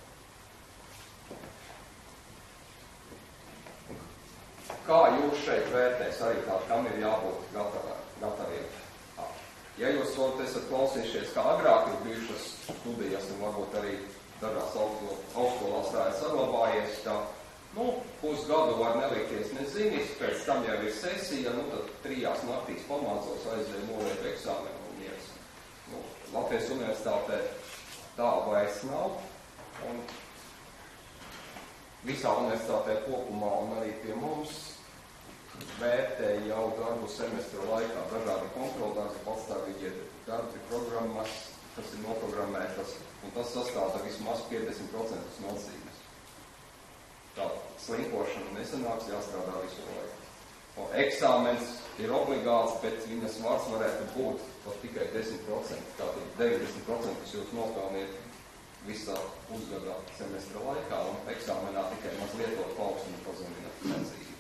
Kā jūs šeit vērtēs arī tā, kam ir jābūt gataviem? Ja jūs esat klausījušies, kā agrāk ir bijušas studijas un varbūt arī dažās augstskolās tā ir saglabājies, tā, pusgadu var nelikties nezinis, pēc tam jau ir sesija, tad 3 naktīs pamācos, aizēju nolieku eksāmenu un ies. Latvijas universitātē tā vairs nav, un visā universitātē kopumā un arī pie mums vērtē jau darbu semestra laikā dažādi kontroldarbi, pastāvīgi darbi, programmas, kas ir noprogrammētas, un tas sastāda vismaz 50% no atzīmes. Tā slinkošana nesanāks, jāstrādā visu laiku. Eksāmens ir obligāts, bet viņa svars varētu būt pat tikai 10%. Tātad 90% jūs nopelniet visā pusgadā semestra laikā, un eksāmenā tikai mazliet paaugstina un pazemina atzīmi.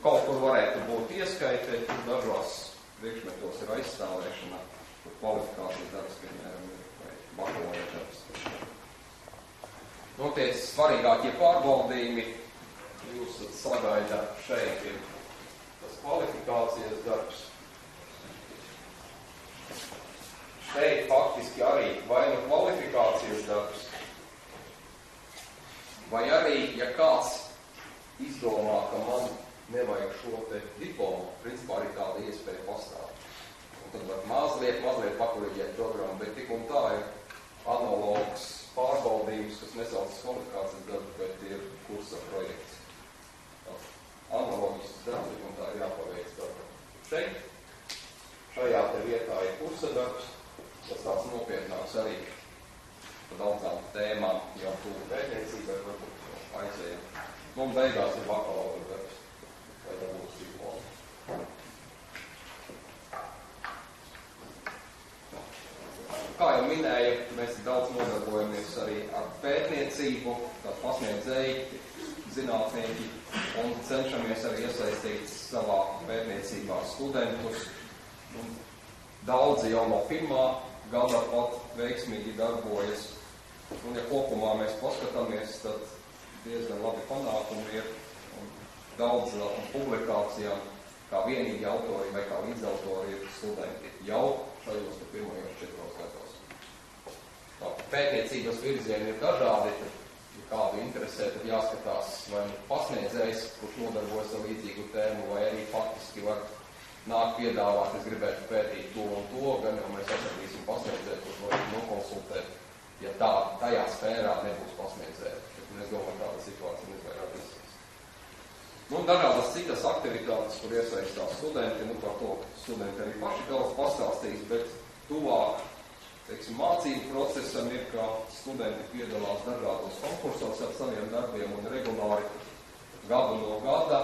Kaut kur varētu būt ieskaitē, kur dažos priekšmetos ir aizstāvēšana, kur kvalifikācijas darbs, piemēram, vai bakalaura darbs. Notiek svarīgākie pārbaudījumi, jūs sagaida šeit ir tas kvalifikācijas darbs. Šeit faktiski arī vai nu kvalifikācijas darbs, vai arī, ja kāds izdomā, ka man nevajag šo te diplomu, principā arī tāda iespēja pastāv. Un tad var mazliet pakuriģēt programmu, bet tik un tā ir analogs pārbaudījums, kas nesaucas kvalifikācijas darbu, bet ir kursa projekts. Analogisks darbs, un tā ir jāpaveic darbu. Šeit, šajā te vietā ir kursa darbs, tas tāds nopietnāks arī par daudzām tēmām, jau tūlu pētniecībai varbūt aizējam. Un beigās ir bakalaura darbs. Vai tā būs diplomu. Kā jau minēju, mēs daudz nodarbojamies arī ar pētniecību, kā pasniedzēji, zinātnieki, un cenšamies arī iesaistīt savā pētniecībā studentus. Daudzi jau no pirmā gada pat veiksmīgi darbojas. Un ja kopumā mēs paskatāmies, tad diezgan labi panākumi ir. Daudz publikācijām, kā vienīgi autori vai kā līdzautori ir studenti jau šajos pirmajos 4 gados. Pētniecības virzieni ir dažādi, tad, ja kādu interesē, tad jāskatās vai pasniedzējs, kurš nodarbojas ar līdzīgu tēmu, vai arī faktiski var nākt piedāvāt, es gribētu pētīt to un to, gan jau mēs atradīsim pasniedzēju, kurš var nokonsultēt, ja tā tajā sfērā nebūs pasniedzēja. Es domāju, tāda situācija nezvairāk. Dažādas citas aktivitātes, kur iesaistās studenti, par to studenti arī paši daudz pastāstīs, bet tuvāk, mācību procesam ir, ka studenti piedalās dažādos konkursos ar saviem darbiem un regulāri gadu no gada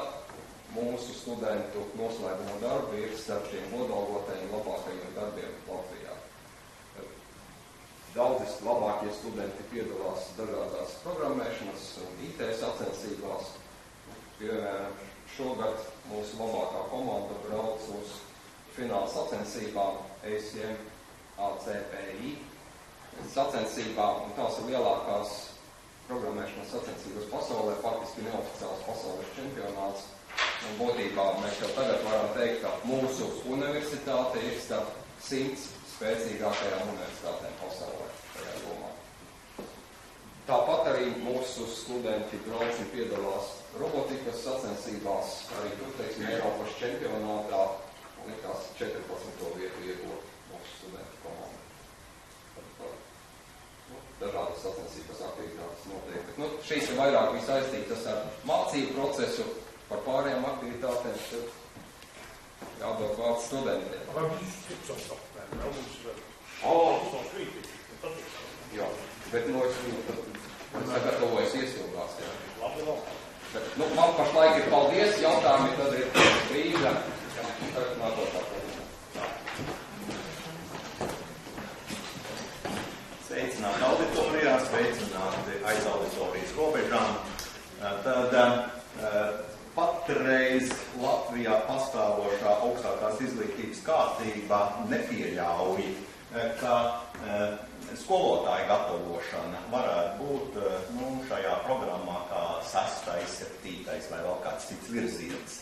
mūsu studentu noslēguma darbi ir starp šiem kodolgotajiem labākajiem darbiem Latvijā. Daudzi labākie studenti piedalās dažādās programmēšanas un IT sacensībās. Piemēram, šogad mūsu labākā komanda brauc uz fināla sacensībām ACM ACPI sacensībām, un tās ir lielākās programmēšanas sacensības pasaulē, faktiski neoficiāls pasaules čempionāts. Un būtībā mēs jau tagad varam teikt, ka mūsu universitāte ir starp 100 spēcīgākajām universitātēm pasaulē tajā jomā. Tāpat arī arī mūsu studenti brauc un piedalās robotikas sacensībās, arī tur, teiksim, Eiropas čempionātā, likās 14. vietu iegūt mūsu studentu komandu. Dažādas sacensības aktivitātes notiek. Bet, šīs ir vairāk viss saistītas ar mācību procesu, par pārējām aktivitātēm, tad jādod vārds studentiem. Vai viņš tipsams apmēram, jau mums ir Jā, bet es sagatavojas iesildās. Labi. Bet, man pašlaik ir paldies, jautājumi tad ir brīža. Sveicināti auditorijā, sveicināti aiz auditorijas robežām. Tad patreiz Latvijā pastāvošā augstākās izglītības kārtība nepieļauj, ka skolotāja gatavošana varētu būt šajā programmā kā 6., 7. vai vēl kāds cits virziens.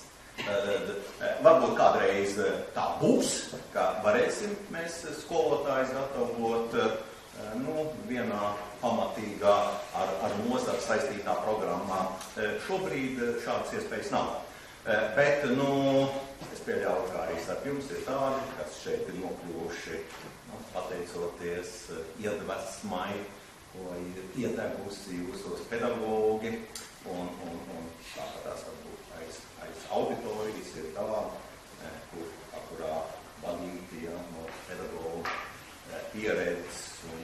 Varbūt kādreiz tā būs, ka varēsim mēs skolotājus gatavot vienā pamatīgā ar nozaru saistītā programmā. Šobrīd šādas iespējas nav. Bet, es pieļauju, kā arī starp jums ir tādi, kas šeit ir nokļuvuši, pateicoties iedvesmai, ko ir iedegusi jūsos pedagogi, un tāpēc varbūt aiz auditorijas ir tādi, kurā vadīti no pedagogu pieredzes un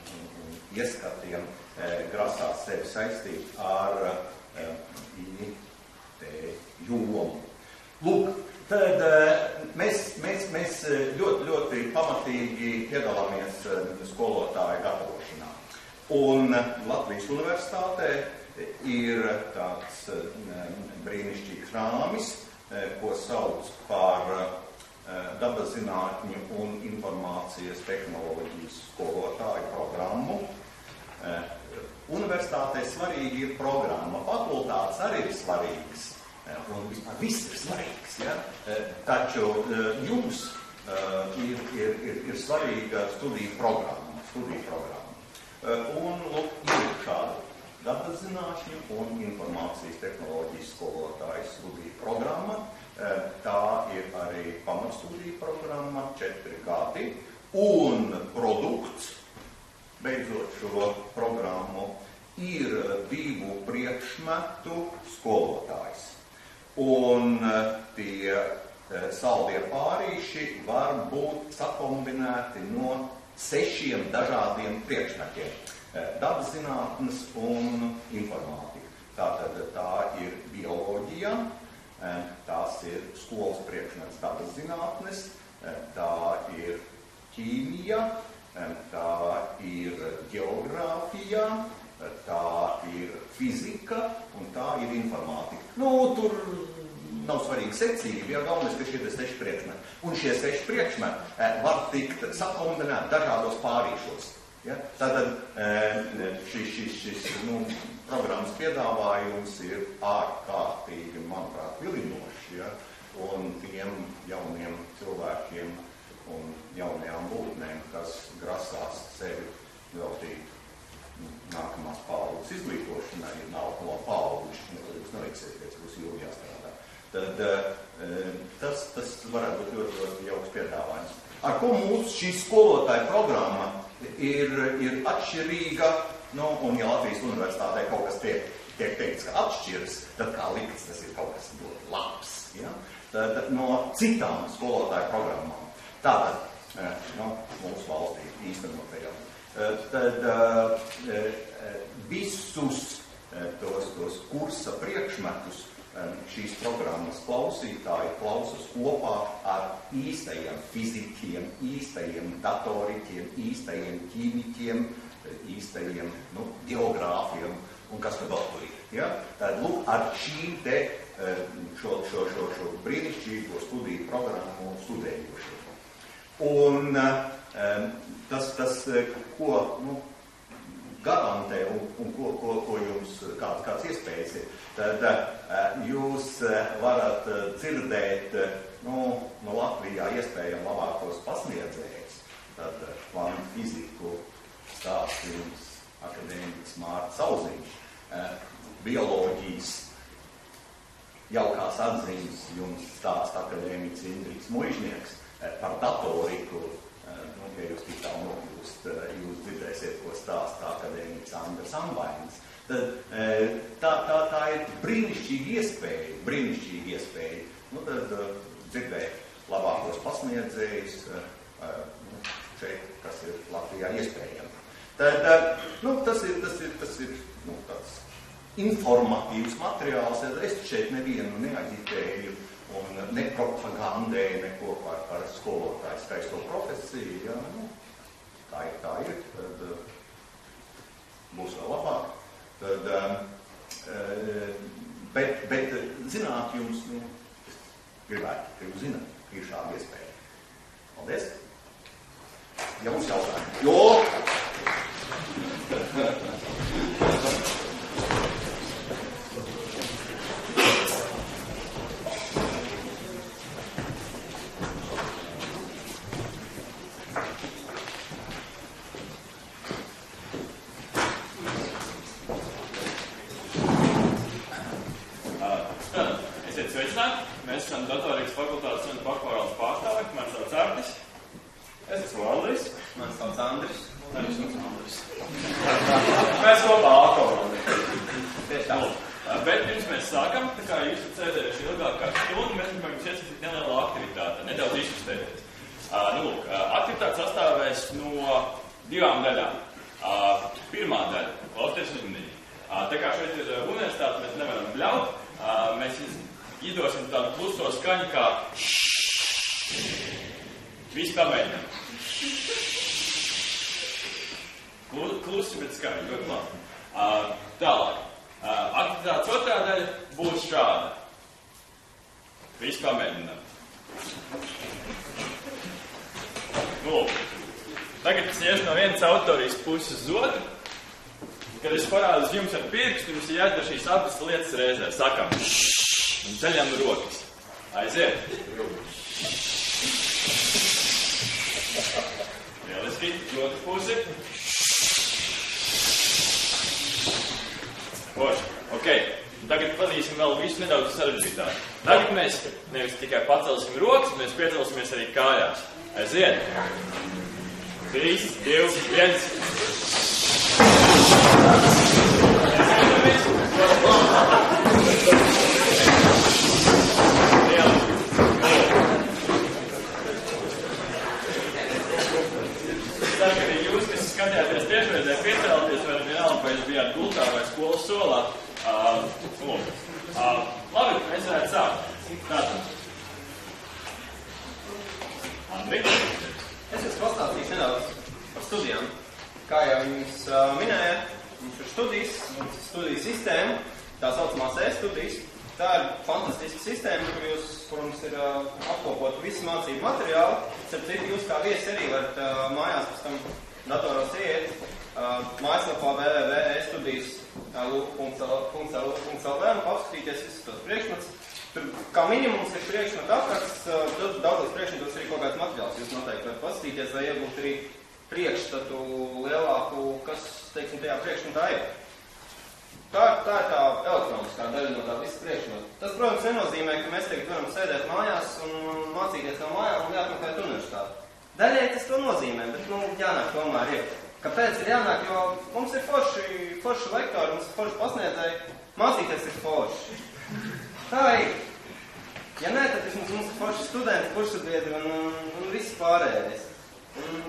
ieskatiem grasās sevi saistīt ar IT jomu. Lūk, tad mēs ļoti pamatīgi piedalāmies skolotāju gatavošanā. Un Latvijas universitātē ir tāds brīnišķīgs rāmis, ko sauc par dabaszinātņu un informācijas tehnoloģijas skolotāju programmu. Universitātei svarīgi ir programma, fakultātes arī ir svarīgas, un vispār viss ir svarīgs, ja? Taču jums ir svarīga studiju programma. Un ir šāda dabaszinātņu un informācijas tehnoloģijas skolotāju studiju programma. Tā ir arī pamatstudiju programma, 4 gadi, un produkts, beidzot šo programmu, ir 2 priekšmetu skolotājs. Un tie saldie pārīši var būt sakombinēti no 6 dažādiem priekšmetiem. Dabaszinātnes un informātika. Tātad tā ir bioloģija, tās ir skolas priekšmets dabaszinātnes, tā ir ķīmija, tā ir ģeogrāfija, tā ir fizika un tā ir informātika. Tur nav svarīga secība, galvenais, ka šie 6 priekšmeti. Un šie 6 priekšmeti var tikt sakombinēti dažādos pārīšos. Ja? Tātad šis programmas piedāvājums ir ārkārtīgi, manuprāt, vilinošs, ja? Un tiem jauniem cilvēkiem un jaunajām būtnēm, kas grasās sevi veltīt nākamās paaudzes izglītošanai, nākamo paauģi, jūs neliksieties, būs jūlijā strādā. Tad tas varētu būt ļoti, ļoti jauks piedāvājums. Ar ko mūsu šī skolotāja programma ir atšķirīga, un ja Latvijas universitātē kaut kas tiek teikts, ka atšķiras, tad kā likts, tas ir kaut kas ļoti labs, ja? Tad no citām skolotāju programmām. Tātad, mūsu valstī īstenotajām. Tad visus tos kursa priekšmetus šīs programmas klausītāji klausas kopā ar īstajiem fizikiem, īstajiem datoriķiem, īstajiem ķīmiķiem, īstajiem geogrāfiem un kas tad vēl tur ir. Ja? Tad lūk, ar šīm te šo brīnišķīgo studiju programmu studējošiem. Un tas ko garantē un ko jums kāds iespējas ir, tad jūs varat dzirdēt no Latvijā iespējami labākos pasniedzējus. Tad kvantu fiziku stāstījums akadēmiķis Mārts Auziņš. bioloģijas jaukās atziņas jums stāsta akadēmiķis Indriks Muižnieks par datoriku. Ja jūs tik tā nokļūst, jūs dzirdēsiet, ko stāsta akadēmiķis Andrs Anvains. Tad tā ir brīnišķīga iespēja. Tad dzirdēt labākos pasniedzējus šeit, kas ir Latvijā iespējami. Tas ir tāds informatīvs materiāls. Es šeit nevienu neaģitēju un nepropagandēju neko par skolotāju skaisto profesiju. Ja? Tā ir. Tad būs vēl labāk. Bet zināt jums, gribētu, ka jūs zināt, ka ir šāda iespēja. Paldies! Ja mums jautājumi. Esiet sveicināti. Mēs esam datorikas fakultātes un bakalaura pārstāvi. Man sauc Artis. Es esmu Andris. Man sauc Andris. Arī sauc Andris. Mēs kopā atomā. Tieši tā. Bet pirms mēs sākam, tā kā jūs esat sēdējuši ilgāk kā stundu, mēs gribam jums iesaistīt nelielu aktivitāti, nedaudz izkustēties. Aktivitāte sastāvēs no 2 daļām. Pirmā daļa – klausieties uzmanīgi. Tā kā šeit ir universitāte, mēs nevaram bļaut, mēs izdosim tādu kluso skaņu kā visi pamēģinām. Klusi, bet skaņi, ļoti labi. Tālāk. Aktivitātes otrā daļa būs šāda. Visi pamēģinām. Tagad es iešu no vienas autorijas puses uz otru. Kad es parādu jums ar pirkstu, jums ir jādara šīs abas lietas reizē. Sakam un ceļam rokas. Aiziet. Lieliski. Otru pusi. Forši. Ok. Tagad padīsim vēl visu nedaudz sarežģītāk. Tagad mēs nevis tikai pacelsim rokas, mēs piecelsimies arī kājās. Aiziet. 3, 2, 1. Tagad jūs, kas skatījāties tiešraidē, piecēlties vai vienalga, vai jūs bijāt gultā vai skolas solā. Labi, mēs varētu sākt. Tātad. Andri? Es jums pastāstīšu nedaudz par studijām. Kā jau jums minēja, mums ir studiju sistēma, tā saucamās e-studijas. Tā ir fantastiska sistēma, kur mums ir apkopot visu mācību materiālu. Starp citu, jūs kā viesi arī varat mājās pēc tam datoros iet mājaslapā www.estudijas.lv un paskatīties visus tos priekšmets. Tur kā minimums ir priekšmetu apraksts, daudzos priekšmetos arī kaut kāds materiāls. Jūs noteikti varat paskatīties, vai iegūt arī priekšstatu lielāku, kas, teiksim, tajā priekšmetā ir. Tā ir tā elektroniskā daļa no tā visa priekšmeta. Tas, protams, nenozīmē, ka mēs tagad varam sēdēt mājās un mācīties no mājām un jāapmeklēt universitāti. Daļai tas to nozīmē, bet, jānāk tomēr ir. Kāpēc ir jānāk? Jo mums ir forši lektori, mums ir forši pasniedzēji. Mācīties ir forši. Tā ir. Ja nē, tad mums ir forši studenti, kursabiedri un viss pārējais.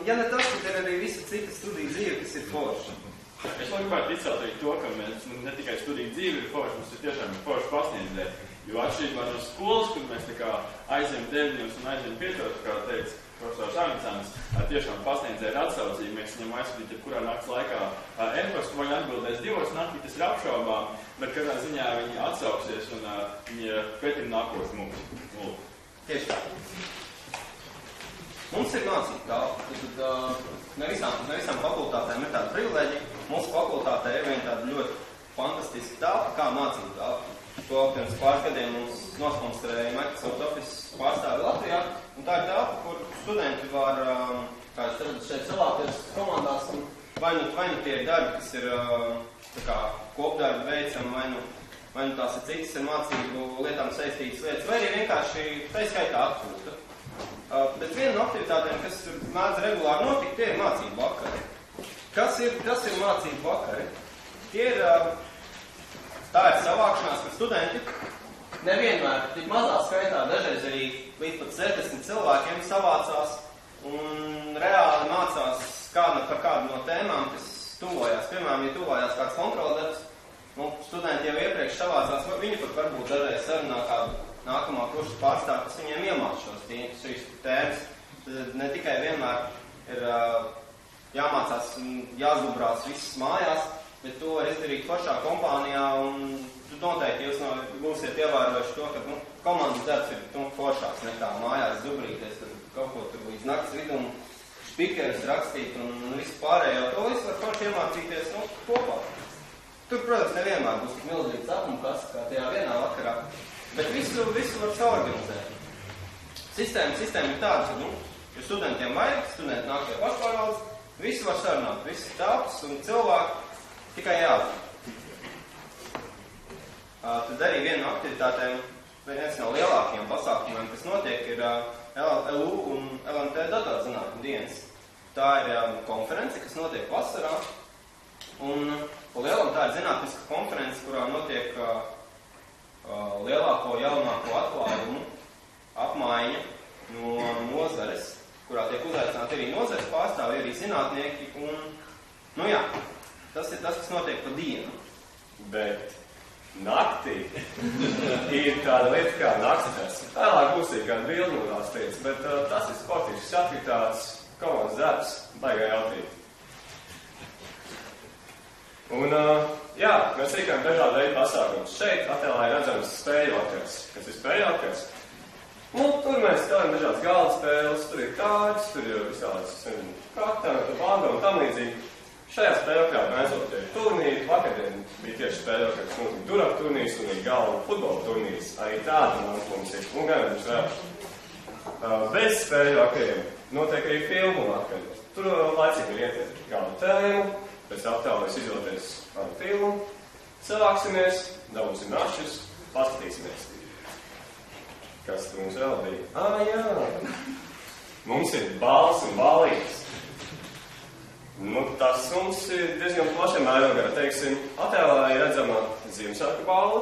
Ja ne tas, tad ir arī visa cita studija dzīve, kas ir forši. Es vēl gribētu izcelt arī to, ka mēs ne tikai studiju dzīve ir forši, mums ir tiešām forši pasniedzēji. Jo atšķirībā no skolas, kur mēs tā kā aizjām 9 un aizjām 5, kā teica profesors Arnicāns, tiešām pasniedzēji ir atsaucīgi. Mēs viņam aizsūtīt, ja kurā nakts laikā e-pastu vai atbildēs 2 naktī, tas ir apšaubām, bet kādā ziņā viņi atsauksies un viņi pretim nākoši mums. Tieši tā. Mums ir mācība telpa. Ne visām fakultātēm ir tāda privilēģija. Mūsu fakultātē ir viena tāda ļoti fantastiska telpa, kā mācība telpa. To pirms pāris gadiem mums nosponsorēja Microsoft Office pārstāvi Latvijā. Un tā ir telpa, kur studenti var, kā jūs redzat, šeit salāties komandās un vai nu tie ir darbi, kas ir tā kā kopdarbi veicami, vai nu tās ir citas ar mācību lietām saistītas lietas, vai arī vienkārši tā skaitā atpūta. Bet viena no aktivitātēm, kas mēdz regulāri notikt, tie ir mācību vakari. Kas ir mācību vakari? Tā ir savākšanās, ka studenti nevienmēr tik mazā skaitā, dažreiz arī līdz pat 70 cilvēkiem savācās un reāli mācās par kādu no tēmām, kas tuvojās. Piemēram, ja tuvojās kāds kontroldarbs, studenti jau iepriekš savācās, viņi pat varbūt dažreiz sarunā kādu nākamā kursa pārstāv, kas viņiem iemāc šīs tēmas. Ne tikai vienmēr ir jāmācās un jāzdubrās visas mājās, bet to var izdarīt pašā kompānijā, un noteikti jūs būsiet ievērojuši to, ka komandas darbs ir foršāks nekā mājās zubrīties, tad kaut ko tur līdz nakts vidum spikeris rakstīt un visu pārējo. To visu var forši iemācīties kopā. Tur, protams, nevienmēr būs tik milzīgs apmukas, kā tajā vienā vakarā, bet visu var saorganizēt. Sistēma ir tāda, ka, ja studentiem vajag, studenti nāk pie pašpārvaldes, visi var sarunāt, visi tāpas un cilvēki tikai jābūt. Tad arī viena no aktivitātēm, viens no lielākajiem pasākumiem, kas notiek, ir LU un LMT datorzinātņu dienas. Tā ir konference, kas notiek vasarā, un pa lielam tā ir zinātniska konference, kurā notiek lielāko, jaunāko atklājumu apmaiņa no nozares, kurā tiek uzaicināti arī nozares pārstāvji, arī zinātnieki, un, tas ir tas, kas notiek pa dienu. Bet naktī ir tāda lieta kā naktsdarbs. Tālāk būs ir kāda bildi no tās lietas, bet tas ir sportīšas aktivitātes, komandas darbs, baigā jautīt. Un, mēs rīkojam dažādu veidu pasākumus. Šeit attēlā ir redzams spēļu vakars. Kas ir spēļu vakars? Tur mēs spēlējam dažādas galda spēles, tur ir kārtas, tur ir visādas kartām, banda un tam līdzīgi. Šajā spēļu vakarā mēdzot ir turnīri, vakardien bija tieši spēļu vakars, mums ir durap turnīrs un ir galda futbola turnīrs. Arī tāda mums ir, un gan mums vēl. Bez spēļu vakariem notiek arī filmu vakari. Tur laicīgi ir ietiet kādu tēmu, pēc aptāvēs izvēlēties kādu filmu, savāksimies, dabūsim našus, paskatīsimies. Kas tur mums vēl bija? Jā! Mums ir balss un balītes. Tas mums ir diezgan plašiem mērogā, teiksim, attēlā ir redzama Ziemassvētku balva.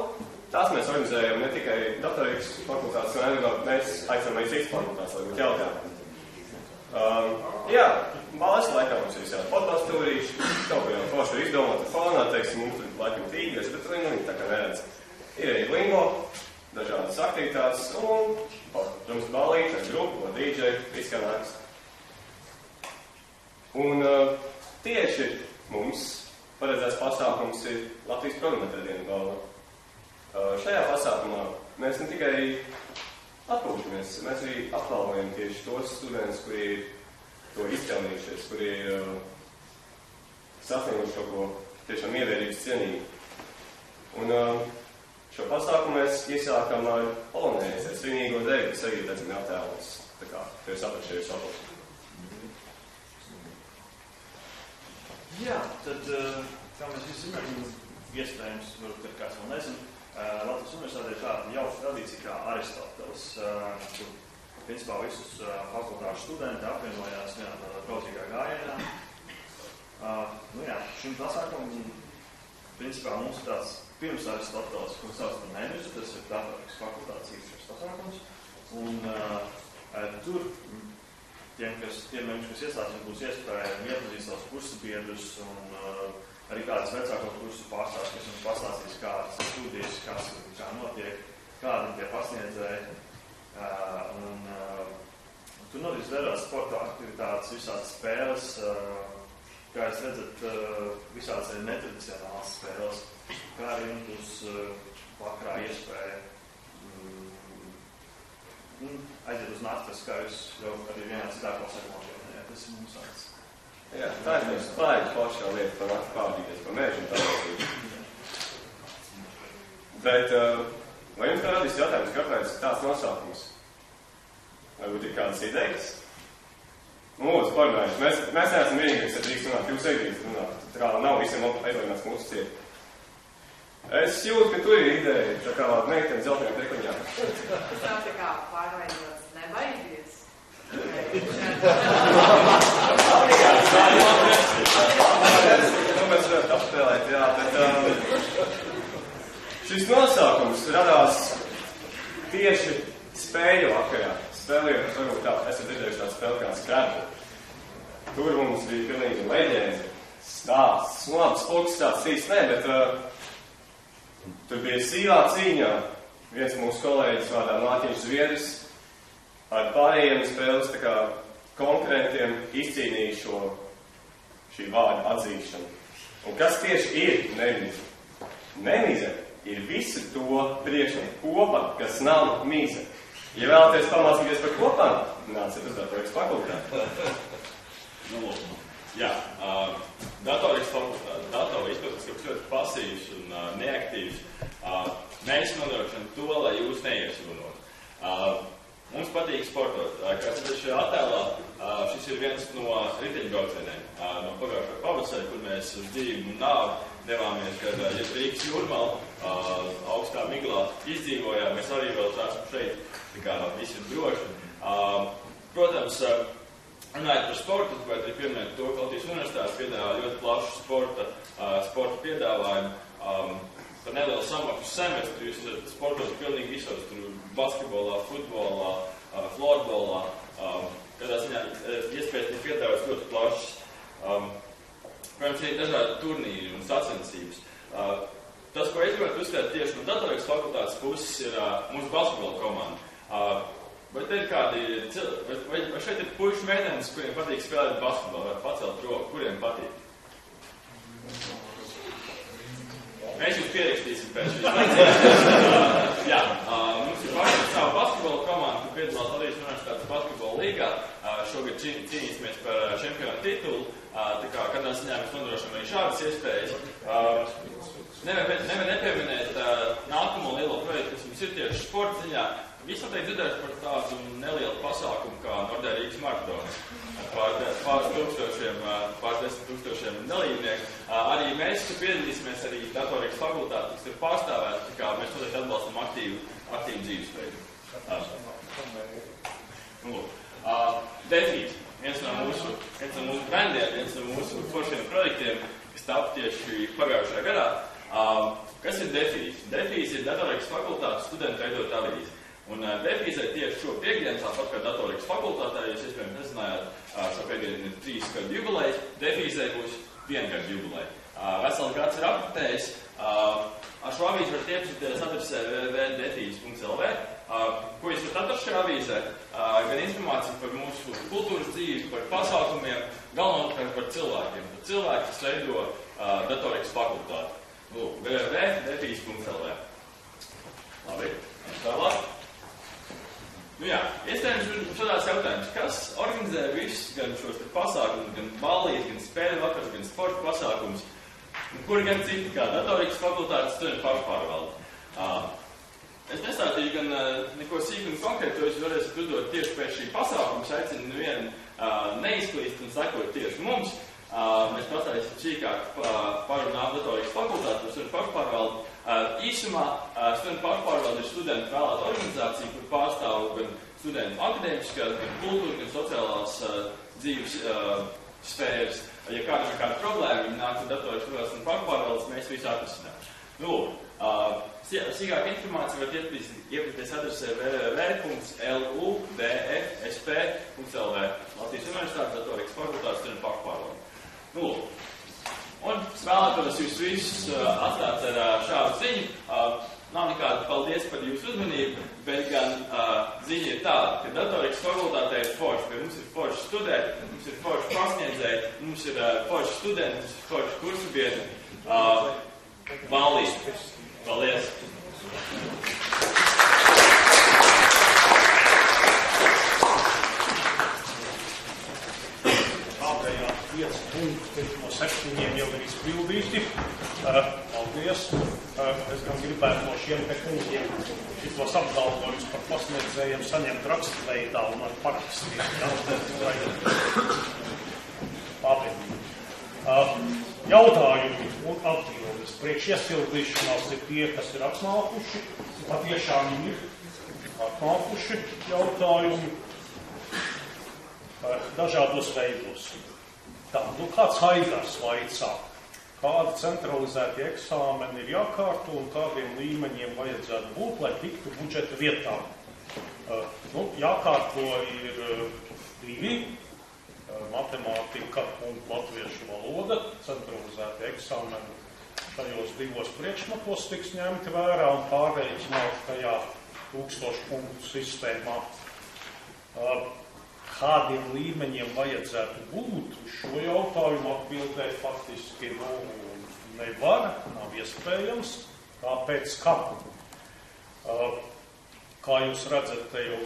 Tās mēs organizējam ne tikai datorikas fakultātes mērogā, mēs aicinām arī citas fakultātes, lai būtu jautājumi. Balles laikā mums ir visādi podkastūrīši, kaut ko jau forši ir izdomāt fonā, teiksim, mums tur laikam tīgļas, bet viņi tā kā neredz. Ir arī lingo, dažādas aktivitātes, un, protams, balītes, grupu, DJ, viss kā nāks. Un tieši mums paredzēts pasākums ir Latvijas programmatēra dienu balva. Šajā pasākumā mēs ne tikai atpūšamies, mēs arī apbalvojam tieši tos studentus, kuri ir to izcēlījušies, kuri ir sasnieguši kaut ko tiešām ievērības cienīgi. Un šo pasākumu mēs iesākam ar polonējas, ar svinīgo deju, kas arī redzami attēlos. Tā kā, tie ir saprašējuši apos. Jā, tad, kā mēs visi zinām, iespējams, varbūt ir kāds vēl nezinu, Latvijas universitātē ir tāda jauka tradīcija kā Aristoteles, kur principā visus fakultāšu studenti apvienojās vienā tādā draudzīgā gājienā. Šim pasākumam, principā, mums ir tāds pirms Aristoteles, ko sauc par Nemizu, tas ir datorikas fakultātes īpašs pasākums, un tur tiem, kas ieslēdz, būs iespēja iepazīt savus kursu biedrus un arī kādas vecāko kursu pārstāvs, kas mums pastāstīs, kādas studijas, kā notiek, kādi tie pasniedzēji. Tur notiks dažādas sporta aktivitātes, visādas spēles, kā jūs redzat, visādas arī netradicionālas spēles, kā arī jums vakarā iespēja aiziet uz naktas, kā jūs jau arī vienā citā pasākumā pieminējāt, tas ir mums tāds. Jā, tā ir mums klāja plašā lieta par nakti pārdīties pa mēžu un tā līdzīgi. Bet, vai jums tā radīs jautājums, kāpēc tāds nosaukums? Vai būtu ir kādas idejas? Lūdzu, parunājuši. Mēs neesam vienīgais, ka drīkst runāt, jūs drīkst runāt. Tā kā nav visiem aizvainās mūsu ciet. Es jūtu, ka tur ir ideja, tā kā meiteni zeltajā trikliņā. Tas nav tā kā pārveidots, nebaidies. Mēs varētu apspēlēt, jā, bet šis nosaukums radās tieši spēļu vakarā. Spēlējot, varbūt tā, esat redzējuši tādu spēli kā Scrabble. Tur mums bija pilnīgi leģenda, stāsts, labi, sports stāsts īsti ne, bet tur bija sīvā cīņā. Viens mūsu kolēģis vārdā Mārtiņš Zviedris ar pārējiem spēles tā kā konkurentiem izcīnīja šī vārda atzīšanu. Un kas tieši ir nemize? Nemize ir visu to priekšnieku kopa, kas nav mize. Ja vēlaties pamācīties par kopām, nāciet uz datorikas fakultāti. Jā, datorikas fakultāti. Datori izplatās, ka ļoti pasīvs un neaktīvs. Mēs nodrošinām to, lai jūs neiesūnot. Mums patīk sportot. Kā redzat šajā attēlā, šis ir viens no riteņbraucieniem no pagājušā pavasara, kur mēs uz dzīvi un nāvi devāmies, kad Rīgas jūrmala augstā miglā izdzīvojām. Mēs arī vēl esam šeit, tā kā visi ir droši. Protams, runājot par sportu, vai arī pieminēt to, ka Latvijas universitātes piedāvā ļoti plašu sporta piedāvājumu. Par nelielu samaksu semestru jūs esat sportos pilnīgi visos, tur basketbolā, futbolā, florbolā. Kādā ziņā iespējas ir piedāvāts ļoti plašas. Protams, ir dažādi turnīri un sacensības. Tas, ko es gribētu uzskatīt tieši no datorikas fakultātes puses, ir mūsu basketbola komanda. Vai te ir kādi vai šeit ir puiši meitenes, kuriem patīk spēlēt basketbolu, vai pacelt roku, kuriem patīk? Mēs jūs pierakstīsim pēc šīs. Jā, mums ir pašai savu basketbola komandu, kur piedalās Latvijas universitātes basketbola līgā. Šogad cīnīsimies par čempionu titulu. Tā kā kādā ziņā mēs nodrošinām arī šādas iespējas. Nevar nepieminēt nākamo lielo projektu, kas mums ir tieši sporta ziņā. Visi noteikti dzirdējuši par tādu nelielu pasākumu kā Nordē-Rīgas maratons. Pāris desmit tūkstošiem dalībnieku. Arī mēs piedalīsimies arī datorikas fakultāti, kas ir pārstāvēti, tā kā mēs noteikti atbalstam aktīvu dzīvesveidu. Defīs, viens no mūsu brandiem, viens no mūsu foršiem projektiem, kas tapa tieši pagājušajā gadā. Kas ir Defīs? Defīs ir datorikas fakultātes studentu veidot avīzi. Un Defīzē tieši šo piekdienu, tāpat kā datorikas fakultātē, jūs iespējams nezinājāt, šo piekdienu ir 3 gadu jubilejas, Defīzē būs 1 gadu jubileja. Vesels gads ir apritējis. Ar šo avīzi varat iepazīties adresē www.defīze.lv. Ko jūs varat atrast šajā avīzē? Gan informāciju par mūsu kultūras dzīvi, par pasākumiem, galvenokārt par cilvēkiem. Par cilvēku, kas veido datorikas fakultāti. www.defīze.lv. Labi, tālāk. Jā, iespējams šādās jautājums, kas organizē visus gan šos pasākumus, gan ballītes, gan spēļu vakars, gan sporta pasākumus, kuri gan citi kā datorikas fakultātes studentu pašpārvalde. Es nestāstīju gan neko sīku un konkrētu, jo jūs varēsiet uzdot tieši pēc šī pasākuma, aicinu nevienu neizklīst un sekot tieši mums. Mēs pastāstīsim sīkāk parunāt datorikas fakultātes, studentu pašpārvaldi. Īsumā studentu pašpārvalde ir studentu vēlēta organizācija, kur pārstāv gan studentu akadēmiskās, gan kultūra, gan sociālās dzīves sfēras. Ja kādam ir kāda problēma, viņi nāk ar datorikas fakultātes un pašpārvaldes, mēs visu atrisinām. Sīkāk informācija var iepazīties adresē www.lubfsp.lv Latvijas universitātes datorikas fakultātes studentu pašpārvalde. Un es vēlētos jūs visus atstāt ar šādu ziņu. Nav nekāda paldies par jūsu uzmanību, bet gan ziņa ir tāda, ka datorikas fakultātē ir forši, ka mums ir forši studēt, mums ir forši pasniedzēji, mums ir forši studenti, mums ir forši kursu biedri. Valdīs. Paldies! Ātrējā 5 punkti no 7 jau ir izpildīti. Paldies! Es gan gribētu no šiem te kungiem šitos apgalvojumus par pasniedzējiem saņemt rakstveidā un ar parakstiem. Jautājumi un atbildes. Priekš iesildīšanās ir tie, kas ir atnākuši. Patiešām ir atnākuši jautājumi dažādos veidos. Tā, kāds Haidars vaicā, kādi centralizēti eksāmeni ir jākārto un kādiem līmeņiem vajadzētu būt, lai tiktu budžeta vietā. Jākārto ir 2. Matemātika un latviešu valoda, centralizēti eksāmeni šajos 2 priekšmetos tiks ņemti vērā un pārreikināt tajā 1000 punktu sistēmā. Kādiem līmeņiem vajadzētu būt, uz šo jautājumu atbildēt faktiski nevar, nav iespējams, tāpēc ka, kā jūs redzat, te jau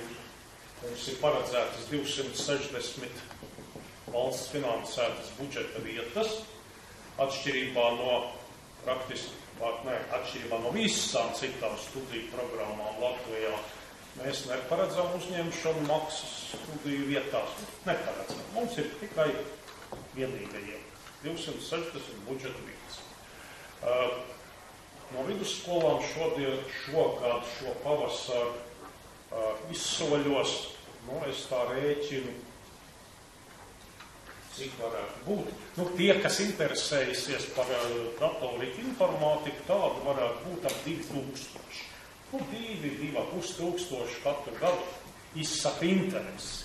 mums ir paredzētas 260 valsts finansētas budžeta vietas, atšķirībā no visām citām studiju programmām Latvijā. Mēs neparedzam uzņemšanu maksas studiju vietās. Neparedzam. Mums ir tikai vienīgajiem 260 budžeta vietas. No vidusskolām šogad, šo pavasaru izsoļos, es tā rēķinu, cik varētu būt. Tie, kas interesējusies par datoriku informātiku, tādu varētu būt ap 2000. 2,5 katru gadu izsaka interesi.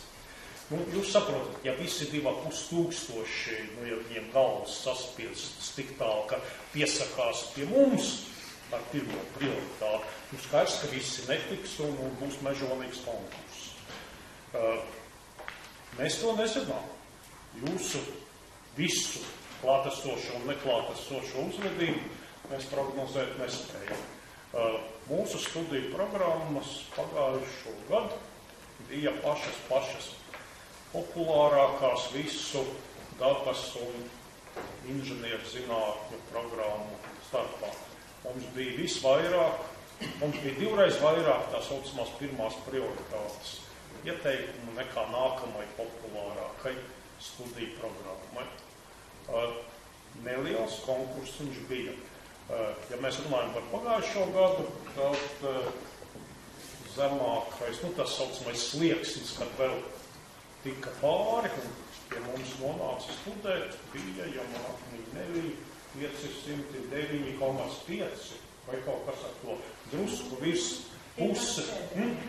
Jūs saprotat, ja visi 2,5, ja viņiem galvas saspiestas tik tālu, ka piesakās pie mums ar pirmo prioritāti, skaidrs, ka visi netiks un būs mežonīgs konkurss. Mēs to nezinām. Jūsu visu klātesošo un neklātesošo uzvedību mēs prognozēt nespējam. Mūsu studiju programmas pagājušo gadu bija pašas populārākās visu dabas un inženieru zinātņu programmu starpā. Mums bija visvairāk, mums bija 2 vairāk tā saucamās pirmās prioritātes ieteikumu nekā nākamai populārākai studiju programmai. Neliels konkurss viņš bija. Ja mēs runājam par pagājušo gadu, tad zemākais, tas saucamais slieksnis, kad vēl tika pāri un pie mums nonāca studēt, bija, ja man nebija 509,5 vai kaut kas ar to drusku virs puses.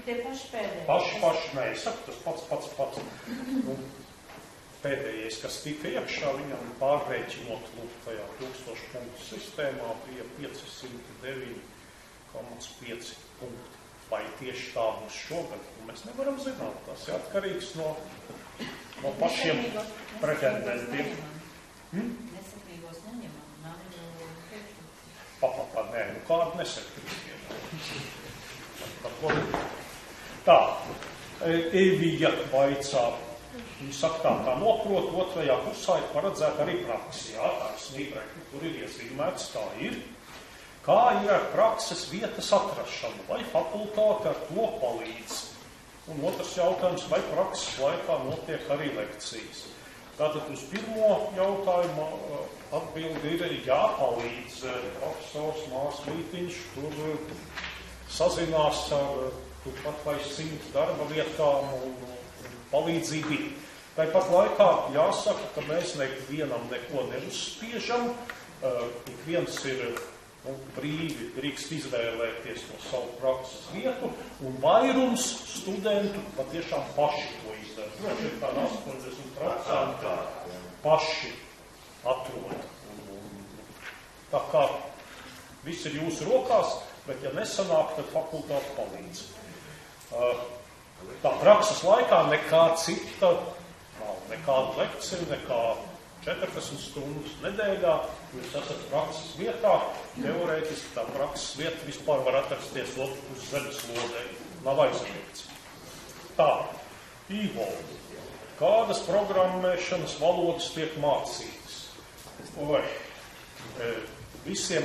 Tie paši pēdējie. Paši, saka, tas pats. Pēdējais, kas tika iekšā, viņam pārreikinot tajā 1000 punktu sistēmā, bija 509,5 punkti. Vai tieši tā būs šogad? Mēs nevaram zināt. Tas ir atkarīgs no pašiem pretendentiem. Nesakrīgos neņemam. Nē, kādu nesakrīgiem. Tā, Evija vaicā. Viņi saka, tā noprot, 2. kursā ir paredzēta arī praksi. Jā, tā ir snībrēkļi, tur ir iezīmēts, tā ir. Kā ir ar prakses vietas atrašanu, vai fakultāte ar to palīdz? Un otrs jautājums, vai prakses laikā notiek arī lekcijas? Tātad uz pirmo jautājumu atbildi ir jāpalīdz. Profesors Mārs tur sazinās ar turpat vai 100 darba vietām un palīdzību. Tāpat laikā jāsaka, ka mēs nevienam neko neuzspiežam. Ik viens ir brīvi drīkst izvēlēties no savu prakses vietu, un vairums studentu patiešām paši to izdara. Droši ir tāda 80% paši atrod. Tā kā viss ir jūsu rokās, bet ja nesanāk, tad fakultāte palīdz. Tā prakses laikā nekā cita nav, nekāda lekcija, nekā 40 stundas nedēļā. Jūs esat prakses vietā, teorētiski tā prakses vieta vispār var atrasties uz zemeslodē, nav aizliegts. Tā, Ivo, kādas programmēšanas valodas tiek mācītas? Visiem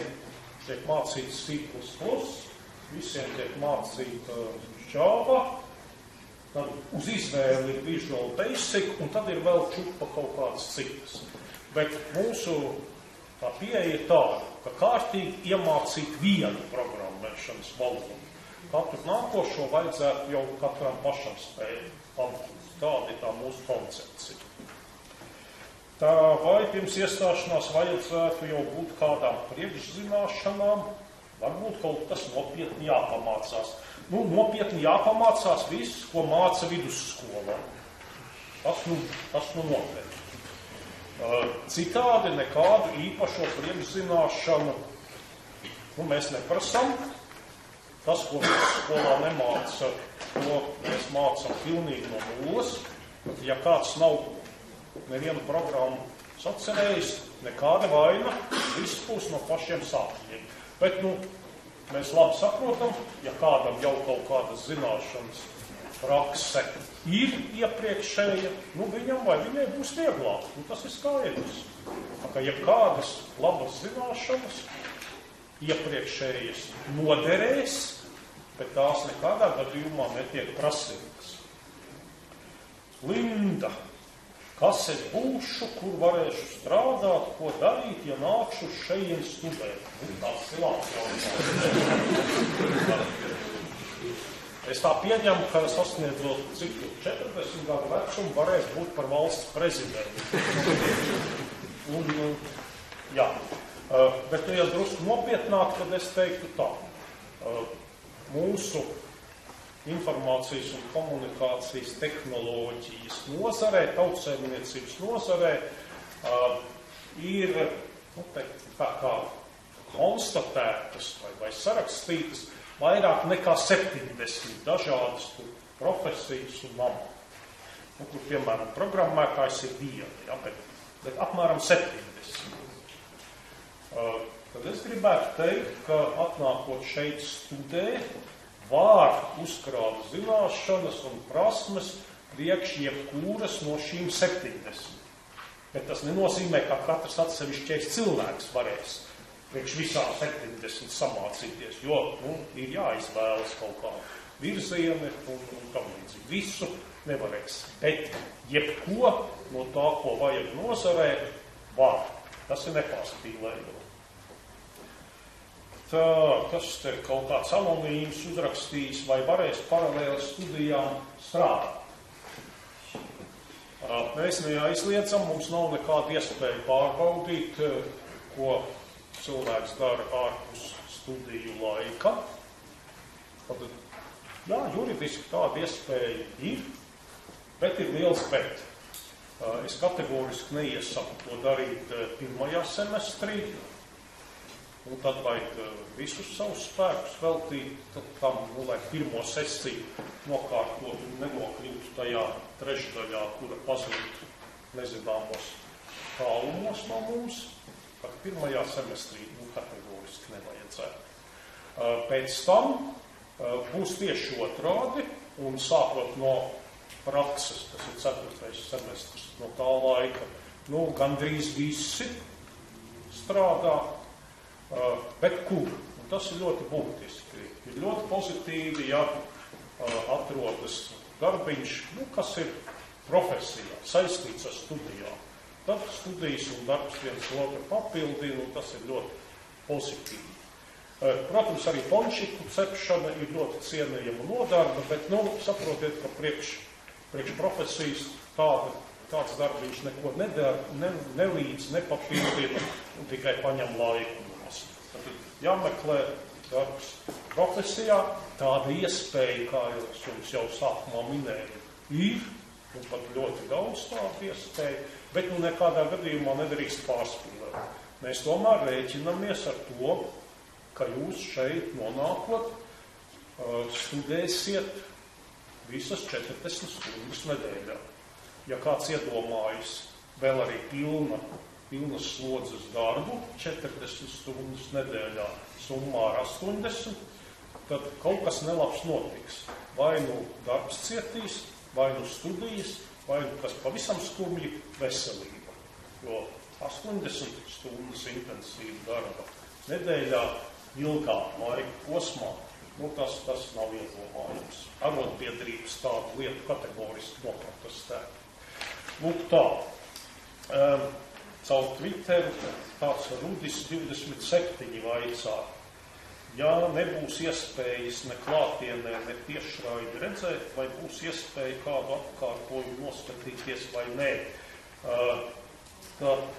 tiek mācītas C++, visiem tiek mācīta Java, tad uz izvēli ir Visual Basic, un tad ir vēl čupa kaut kādas citas. Bet mūsu tā pieeja ir tāda, ka kārtīgi iemācīt vienu programmēšanas valodu. Katru nākošo vajadzētu jau katram pašam spēt pamatu. Tāda ir tā mūsu koncepcija. Tā vai pirms iestāšanās vajadzētu jau būt kādām priekšzināšanām, varbūt kaut kas nopietni jāpamācās. Nopietni jāpamācās viss, ko māca vidusskolā. Tas nopietni. Citādi nekādu īpašo priekšzināšanu mēs neprasam. Tas, ko skolā nemāca, to mēs mācam pilnīgi no nulles. Ja kāds nav nevienu programmu sacerējis, nekāda vaina, viss būs no pašiem sākumiem. Bet, mēs labi saprotam, ja kādam jau kaut kādas zināšanas prakse ir iepriekšēja, viņam vai viņai būs vieglāk. Tas ir skaidrs. Ka ja kādas labas zināšanas iepriekšējas noderēs, bet tās nekādā gadījumā netiek prasītas. Linda, kas es būšu, kur varēšu strādāt, ko darīt, ja nākšu šeit studēt? Tas ir labs. Es tā pieņemu, ka sasniedzot cik 40 gadu vecumu varēs būt par valsts prezidentu. Bet, ja drusku nopietnāk, tad es teiktu tā. Mūsu informācijas un komunikācijas tehnoloģijas nozarē, tautsēmniecības nozarē ir, tā kā konstatētas vai sarakstītas vairāk nekā 70 dažādas profesijas un amati. Kur, piemēram, programmētājs ir viena, bet apmēram 70. Tad es gribētu teikt, ka atnākot šeit studēt, var uzkrāt zināšanas un prasmes priekš jebkuras no šīm 70. Bet tas nenozīmē, ka katrs atsevišķais cilvēks varēs priekš visām 70 samācīties, jo ir jāizvēlas kaut kā virzieni un tam līdzīgi. Visu nevarēs. Bet jebko no tā, ko vajag nozarē, var. Tas ir nepārspīlējumi. Tas te kaut kāds anonīms uzrakstījis, vai varēs paralēli studijām strādāt. Mēs neaizliedzam, mums nav nekāda iespēja pārbaudīt, ko cilvēks dara ārpus studiju laika. Tad, juridiski tāda iespēja ir, bet ir liels bet. Es kategoriski neiesaku to darīt pirmajā semestrī, un tad vajag visus savus spēkus veltīt tam, lai pirmo sesiju nokārtot un nenokļūtu tajā trešdaļā, kura pazūd nezināmos tālumos no mums, tad pirmajā semestrī kategoriski nevajadzētu. Pēc tam būs tieši otrādi, un sākot no prakses, tas ir 4. semestrs, no tā laika, gandrīz visi strādā, bet kur? Un tas ir ļoti būtiski. Ir ļoti pozitīvi, ja atrodas darbiņš, kas ir profesijā, saistīts ar studijām. Tad studijas un darbs viens otru papildina, un tas ir ļoti pozitīvi. Protams, arī pončiku cepšana ir ļoti cienījama nodarba, bet, saprotiet, ka priekš profesijas tāds darbiņš neko nedara, nelīdz, nepapildina un tikai paņem laiku. Tad jāmeklē darbs profesijā, tāda iespēja, kā jums jau sākumā minēju, ir, un pat ļoti daudz tādu iespēju, bet nekādā gadījumā nedrīkst pārspīlēt. Mēs tomēr rēķinamies ar to, ka jūs šeit nonākot, studēsiet visas 40 stundas nedēļā. Ja kāds iedomājas vēl arī pilnas slodzes darbu, 40 stundas nedēļā, summā ar 80, tad kaut kas nelabs notiks. Vai darbs cietīs, vai studijas, vai kas pavisam skumji veselība. Jo 80 stundas intensīva darba nedēļā ilgā laika posmā, tas nav iedomājams. Arotbiedrības tādu lietu kategoriski noprotestē. Tā. caur Twitteru tāds Rudis 27 vaicā. Ja nebūs iespējas ne klātienē, ne tiešraidi redzēt, vai būs iespēja kādu apkārtojumu noskatīties vai nē,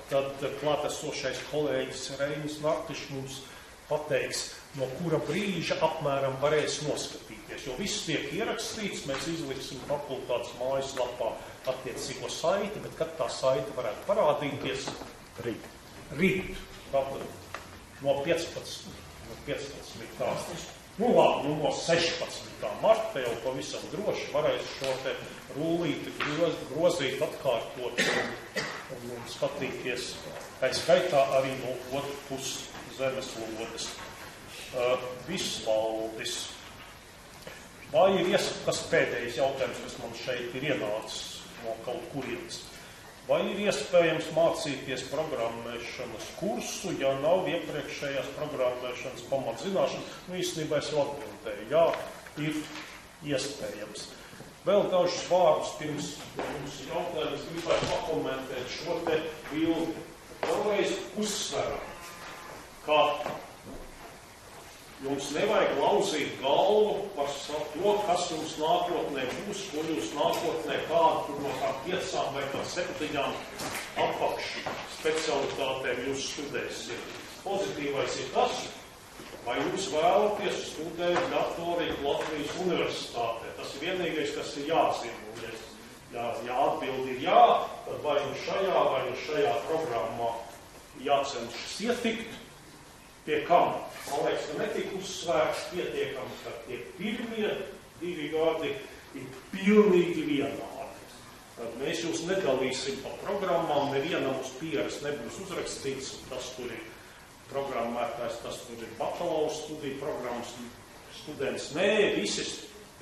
tad klātesošais kolēģis Reinis Nartišs mums pateiks, no kura brīža apmēram varēs noskatīties. Jo viss tiek ierakstīts, mēs izliksim fakultātes mājaslapā attiecīgo saiti, bet kad tā saita varētu parādīties? Rīt. Tātad no 15. Nu labi, no 16. marta jau pavisam droši varēs šo te rullīti grozīt, atkārtot un skatīties. Tā skaitā arī no otru puses zemeslodes. Visvaldis. Vai ir tas pēdējais jautājums, kas man šeit ir ienācis no kaut kurienes? Vai ir iespējams mācīties programmēšanas kursu, ja nav iepriekšējās programmēšanas pamatzināšanas? Nu, īstenībā es jau atbildēju. Jā, ir iespējams. Vēl dažus vārdus pirms jums jautājums gribētu pakomentēt šo te bildi. Vēlreiz uzsveram, ka jums nevajag lauzīt galvu par to, kas jums nākotnē būs, ko jūs nākotnē kādu no kā 5 vai 7 apakš specialitātēm jūs studēsiet. Pozitīvais ir tas, vai jūs vēlaties studēt datoriku Latvijas universitātē. Tas ir vienīgais, kas ir jāzina. Ja atbildi ir jā, tad vai nu šajā programmā jācenšas ietikt, pie kam? Man liekas, ka netika uzsvērts pietiekams, ka tie pirmie 2 gadi ir pilnīgi vienādi. Tad mēs jūs nedalīsim pa programmām, nevienam uz pieras nebūs uzrakstīts, tas tur ir programmētājs, tas tur ir bakalaura studiju programmas students. Nē,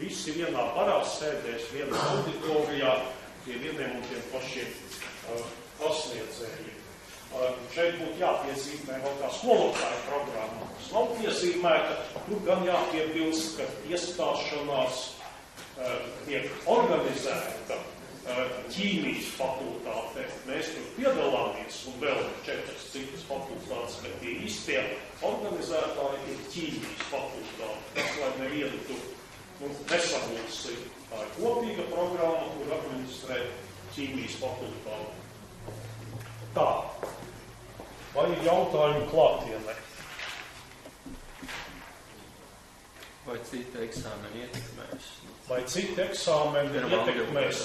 visi vienā barā sēdēs, vienā auditorijā, pie vieniem un tiem pašiem pasniedzējiem. Šeit būtu jāpiezīmē vēl kā skolotāja programma, kas nav piezīmēta, tur gan jāpiebilst, ka iestāšanās tiek organizēta ķīmijas fakultātē. Mēs tur piedalāmies un vēl 4 citas fakultātes, bet tie īstie organizētāji ir ķīmijas fakultāte. Tas, lai nevienu tur nesabūsi. Tā ir kopīga programma, kur administrē ķīmijas fakultāte. Tā. Vai ir jautājumi klātienē? Vai citi eksāmeni ietekmēs? Vai citi eksāmeni ietekmēs?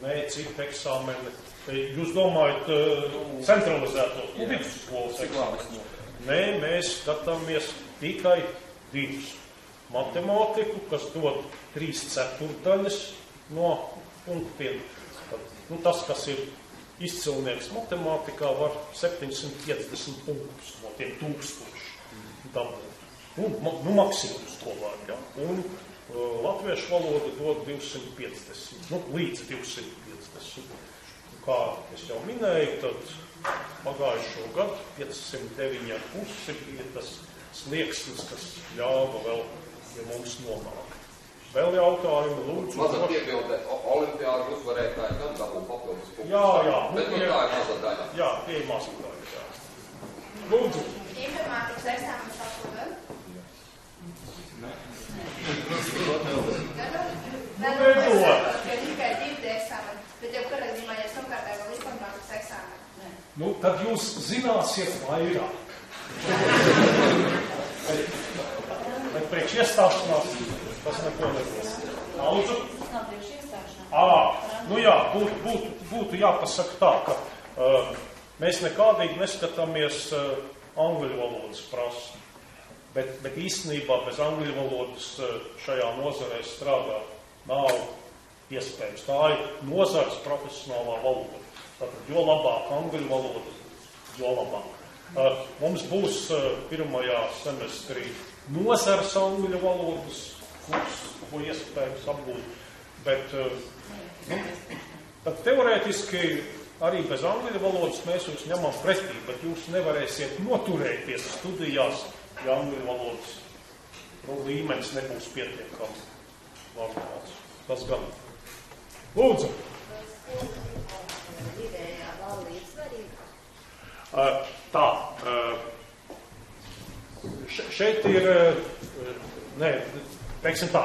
Nē, citi eksāmeni. Jūs domājat centralizēto vidusskolas eksāmeni? Nē, mēs skatāmies tikai 2. Matemātiku, kas dod 3/4 no punktiem. Nu, tas, kas ir izcilnieks matemātikā, var 750 punktus no tiem 1000 dabūt. Nu, maksimums to var, ja? Un latviešu valoda dod 250, līdz 250. Kā es jau minēju, tad pagājušo gadu 509,5 ir tas slieksnis, kas ļāva vēl pie mums nonākt. Vēl jautājumi, lūdzu. Mazat piebilde, olimpiādu uzvarētāji gan dabū papildus punktus. Jā. Bet tā ir maza daļa. Jā, tie ir maza daļa, jā. Lūdzu. Informātikas eksāmenis atpūgan? Nē. Tikai 2 eksāmeni, bet jau kādā zīmē, ja samkārtē vēl informātikas eksāmeni. Nu, tad jūs zināsiet vairāk. Bet priekš iestāšanās tas neko nebūs. Lūdzu? Tas nav priekš iestāšanās. Nu jā, būtu jāpasaka tā, ka mēs nekādīgi neskatāmies angļu valodas prasmi. Bet īstenībā bez angļu valodas šajā nozarē strādāt nav iespējams. Tā ir nozares profesionālā valoda. Tātad, jo labāk angļu valoda, jo labāk. Mums būs pirmajā semestrī nozares angļu valodas kurs, ko iespējams apgūt. Bet tad teorētiski arī bez angļu valodas mēs jūs ņemam pretī, bet jūs nevarēsiet noturēties studijās, ja angļu valodas līmenis nebūs pietiekams normāls. Tas gan. Lūdzu. Tā, šeit ir, teiksim tā,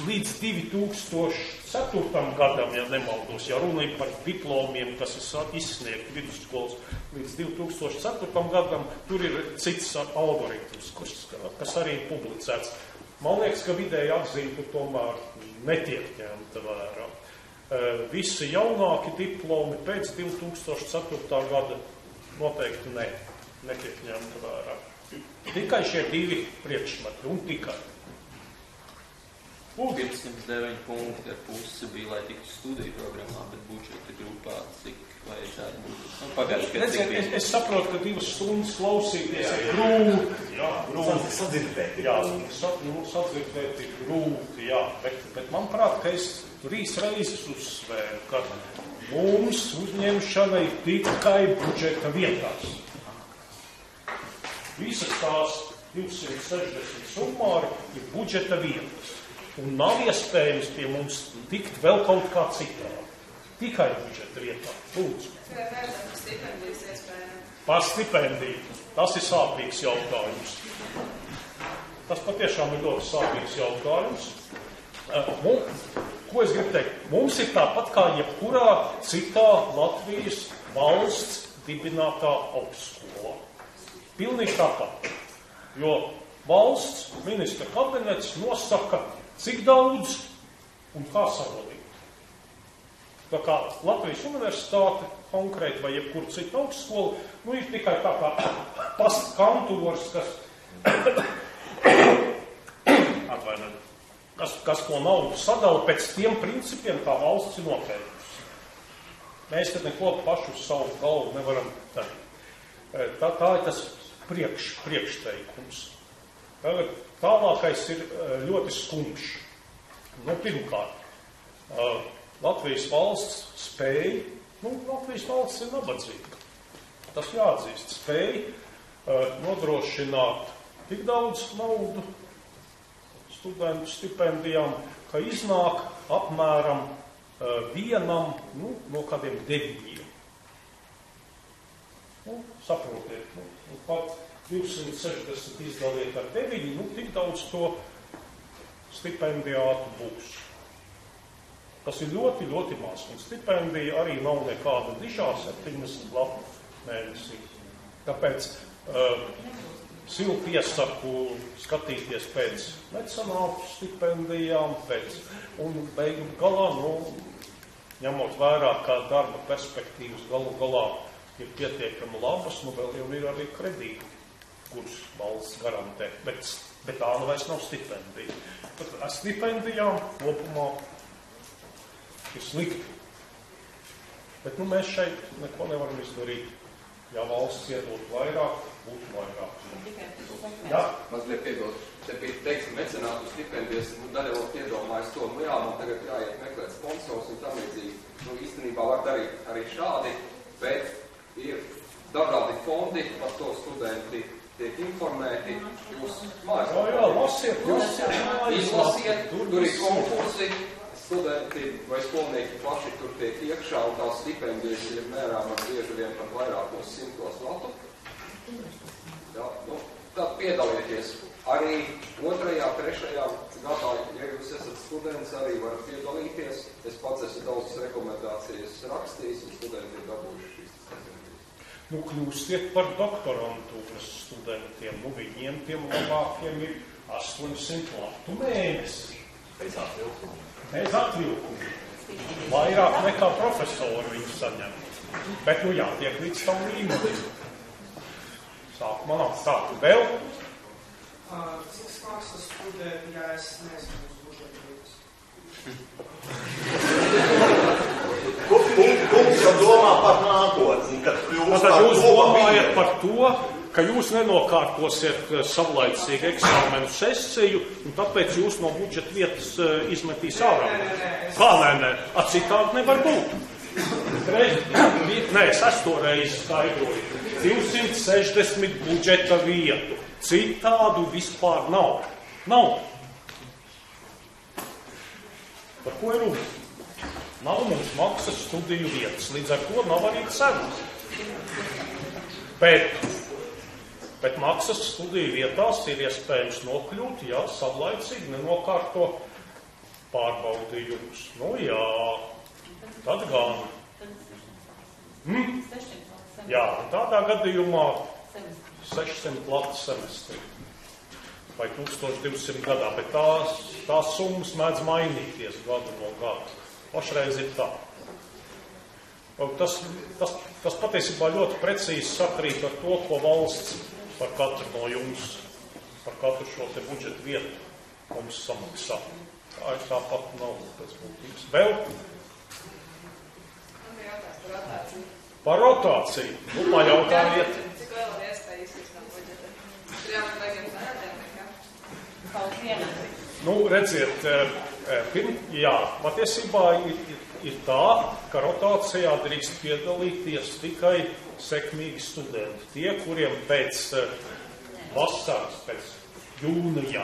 līdz 2004. gadam, ja nemaldos, ja runa ir par diplomiem, kas ir izsniegti vidusskolas, līdz 2004. gadam, tur ir cits algoritms, kas arī ir publicēts. Man liekas, ka vidēji atzītu tomēr netiek ņemta vērā. Visi jaunāki diplomi pēc 2004. gada noteikti netiek ņemta vērā. Tikai šie 2 priekšmeti un tikai. 509 punkti ar pusi bija, lai tiktu studiju programmā, bet budžeta grupā cik vajadzētu būt. Pagājuši, es saprotu, ka 2 stundas klausīties ir grūti. Jā, grūti. Sadzirdēt ir grūti, jā. Bet manuprāt, ka es 3 reizes uzsvēru, ka mums uzņemšana ir tikai budžeta vietās. Visas tās 260 summāri ir budžeta vietas. Un nav iespējams pie mums tikt vēl kaut kā citādi. Tikai budžeta vietā. Lūdzu. Par stipendiju. Tas ir sāpīgs jautājums. Tas patiešām ir ļoti sāpīgs jautājums. Ko es gribu teikt? Mums ir tāpat kā jebkurā citā Latvijas valsts dibinātā augstskolā. Pilnīgi tāpat. Jo valsts ministra kabinets nosaka, cik daudz un kā sadalīt. Tā kā Latvijas universitāte konkrēti vai jebkur cita augstskola, ir tikai tā kā pastkantors, kas to naudu sadala pēc tiem principiem, kā valsts ir noteikusi. Mēs te neko pašu uz savu galvu nevaram darīt. Tā ir tas priekšteikums. Tālākais ir ļoti skumjš. Pirmkārt, Latvijas valsts spēja, Latvijas valsts ir nabadzīga. Tas jāatzīst, spēja nodrošināt tik daudz naudu studentu stipendijām, ka iznāk apmēram vienam, no kādiem 9. Saprotiet, pat 260 izdaliet ar 9, tik daudz to stipendijātu būs. Tas ir ļoti, ļoti maz. Un stipendija arī nav nekāda dižā 70 lapu mēnesī. Tāpēc silti iesaku skatīties pēc mecenātu stipendijām, un beigu galā, ņemot vērā, kā darba perspektīvas galā ir pietiekami labas, vēl jau ir arī kredīti, kurus valsts garantē, bet tā vairs nav stipendija. Tad ar stipendijām kopumā ir slikti. Bet mēs šeit neko nevaram izdarīt. Ja valsts iedot vairāk, būtu vairāk. Jā? Mazliet piedot. Te bija teiksim mecenātu stipendijas, daļa vēl piedomājas to, man tagad jāiet meklēt sponsors un tam līdzīgi. Īstenībā var darīt arī šādi, bet ir dažādi fondi, par to studenti tiek informēti. Jūs lasiet, izlasiet, tur ir konkursi, studenti vai skolnieki paši tur tiek iekšā, un tās stipendijas ir mērām ar bieži vien pat vairākos 100 latu. Jā, tad piedalieties. Arī 2., 3. gadā, ja jūs esat students, arī varat piedalīties. Es pats esmu daudzas rekomendācijas rakstījis, un studenti ir dabūjuši šīs stipendijas. Kļūstiet par doktorantūras studentiem. Viņiem tiem labākiem ir 800 latu mēnesi. Bez atvilkuma. Vairāk nekā profesori viņu saņem. Bet, jātiek līdz tam līmenim. Sākumā nav sāku vēl. Cik smaksas studēt, ja es neesmu uz budžeta vietas? Kungs jau domā par nākotni, kad kļūst par jūs domājat par to, ka jūs nenokārtosiet savlaicīgi eksāmenu sesiju, un tāpēc jūs no budžeta vietas izmetīs ārā. Kā nē? Citādi nevar būt. Nē, 6. reizi skaidroju. 260 budžeta vietu. Citādu vispār nav. Nav. Par ko ir runa? Nav mums maksas studiju vietas, līdz ar to nav arī cenas. Bet maksas studiju vietās ir iespējams nokļūt, ja savlaicīgi nenokārto pārbaudījumus. Nu jā, tad gan. Jā, tādā gadījumā 600 lati semestri vai 1200 gadā, bet tās summas mēdz mainīties gadu no gada. Pašreiz ir tā. Tas patiesībā ļoti precīzi sakrīt ar to, ko valsts par katru no jums, par katru šo te budžetu vietu mums samaksā. Tā ir tāpat nav pēc būtības. Vēl? Par rotāciju. Nu, pajautājiet. Cik vēl ir iespēja izsist no budžeta? Tur jābūt beigiem sēdēm, nekā? Kaut vienam. Nu, redziet, jā, patiesībā ir tā, ka rotācijā drīkst piedalīties tikai sekmīgi studenti. Tie, kuriem pēc vasaras, pēc jūnijā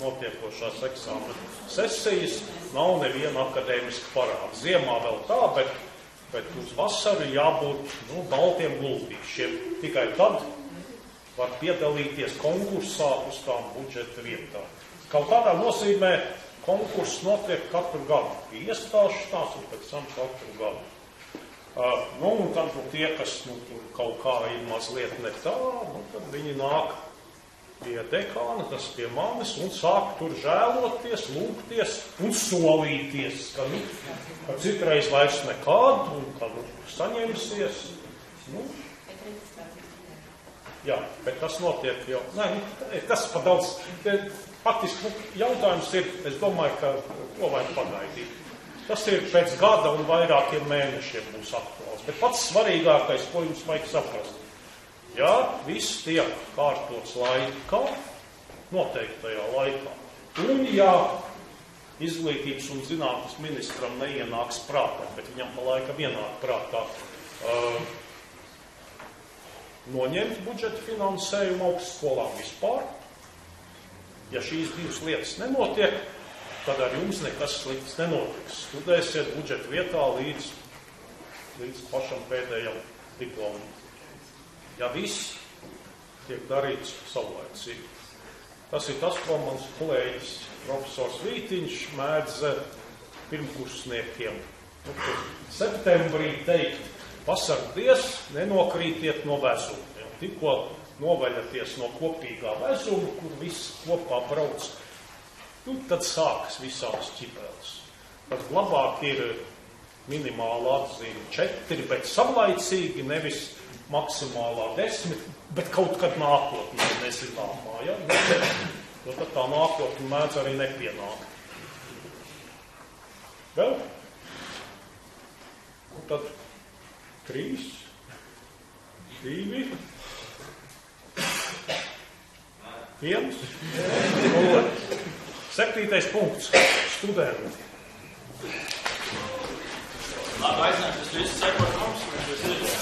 notiekošās eksāmena sesijas nav neviena akadēmiska parāda. Ziemā vēl tā, bet uz vasaru jābūt baltiem gultīšiem. Tikai tad var piedalīties konkursā uz tām budžeta vietām. Kaut kādā nozīmē konkurss notiek katru gadu. Iestāšanās un pēc tam katru gadu. Un tad tie, kas kaut kā ir mazliet ne tā, tad viņi nāk pie dekāna, tas pie manis, un sāk tur žēloties, lūgties un solīties, ka citreiz vairs nekad, un ka saņemsies. Jā, bet tas notiek jau. Nē, tas pa daudz. Faktiski jautājums ir, es domāju, ka to vajag pagaidīt. Tas ir pēc gada un vairākiem mēnešiem būs aktuāls. Bet pats svarīgākais, ko jums vajag saprast, ja viss tiek kārtots laikā, noteiktajā laikā, un ja izglītības un zinātnes ministram neienāks prātā, bet viņam pa laikam ienāk prātā noņemt budžeta finansējumu augstskolām vispār, ja šīs divas lietas nenotiek, tad ar jums nekas slikts nenotiks. Studēsiet budžeta vietā līdz pašam pēdējam diplomam. Ja viss tiek darīts savlaicīgi. Tas ir tas, ko mans kolēģis profesors Vītiņš mēdz pirmkursniekiem septembrī teikt, pasargdies, nenokrītiet no vezuma. Tikko noveļaties no kopīgā vezuma, kur viss kopā brauc, tad sākas visādas ķibeles. Tad labāk ir minimāla atzīme 4, bet savlaicīgi, nevis maksimālā 10, bet kaut kad nākotnē nezināmā. Ja? Jo tad tā nākotne mēdz arī nepienākt. Vēl? Un tad 3, 2, 1. 7. punkts. Studenti. Labi, aiznāk, tas viss sekot mums, mēs jūs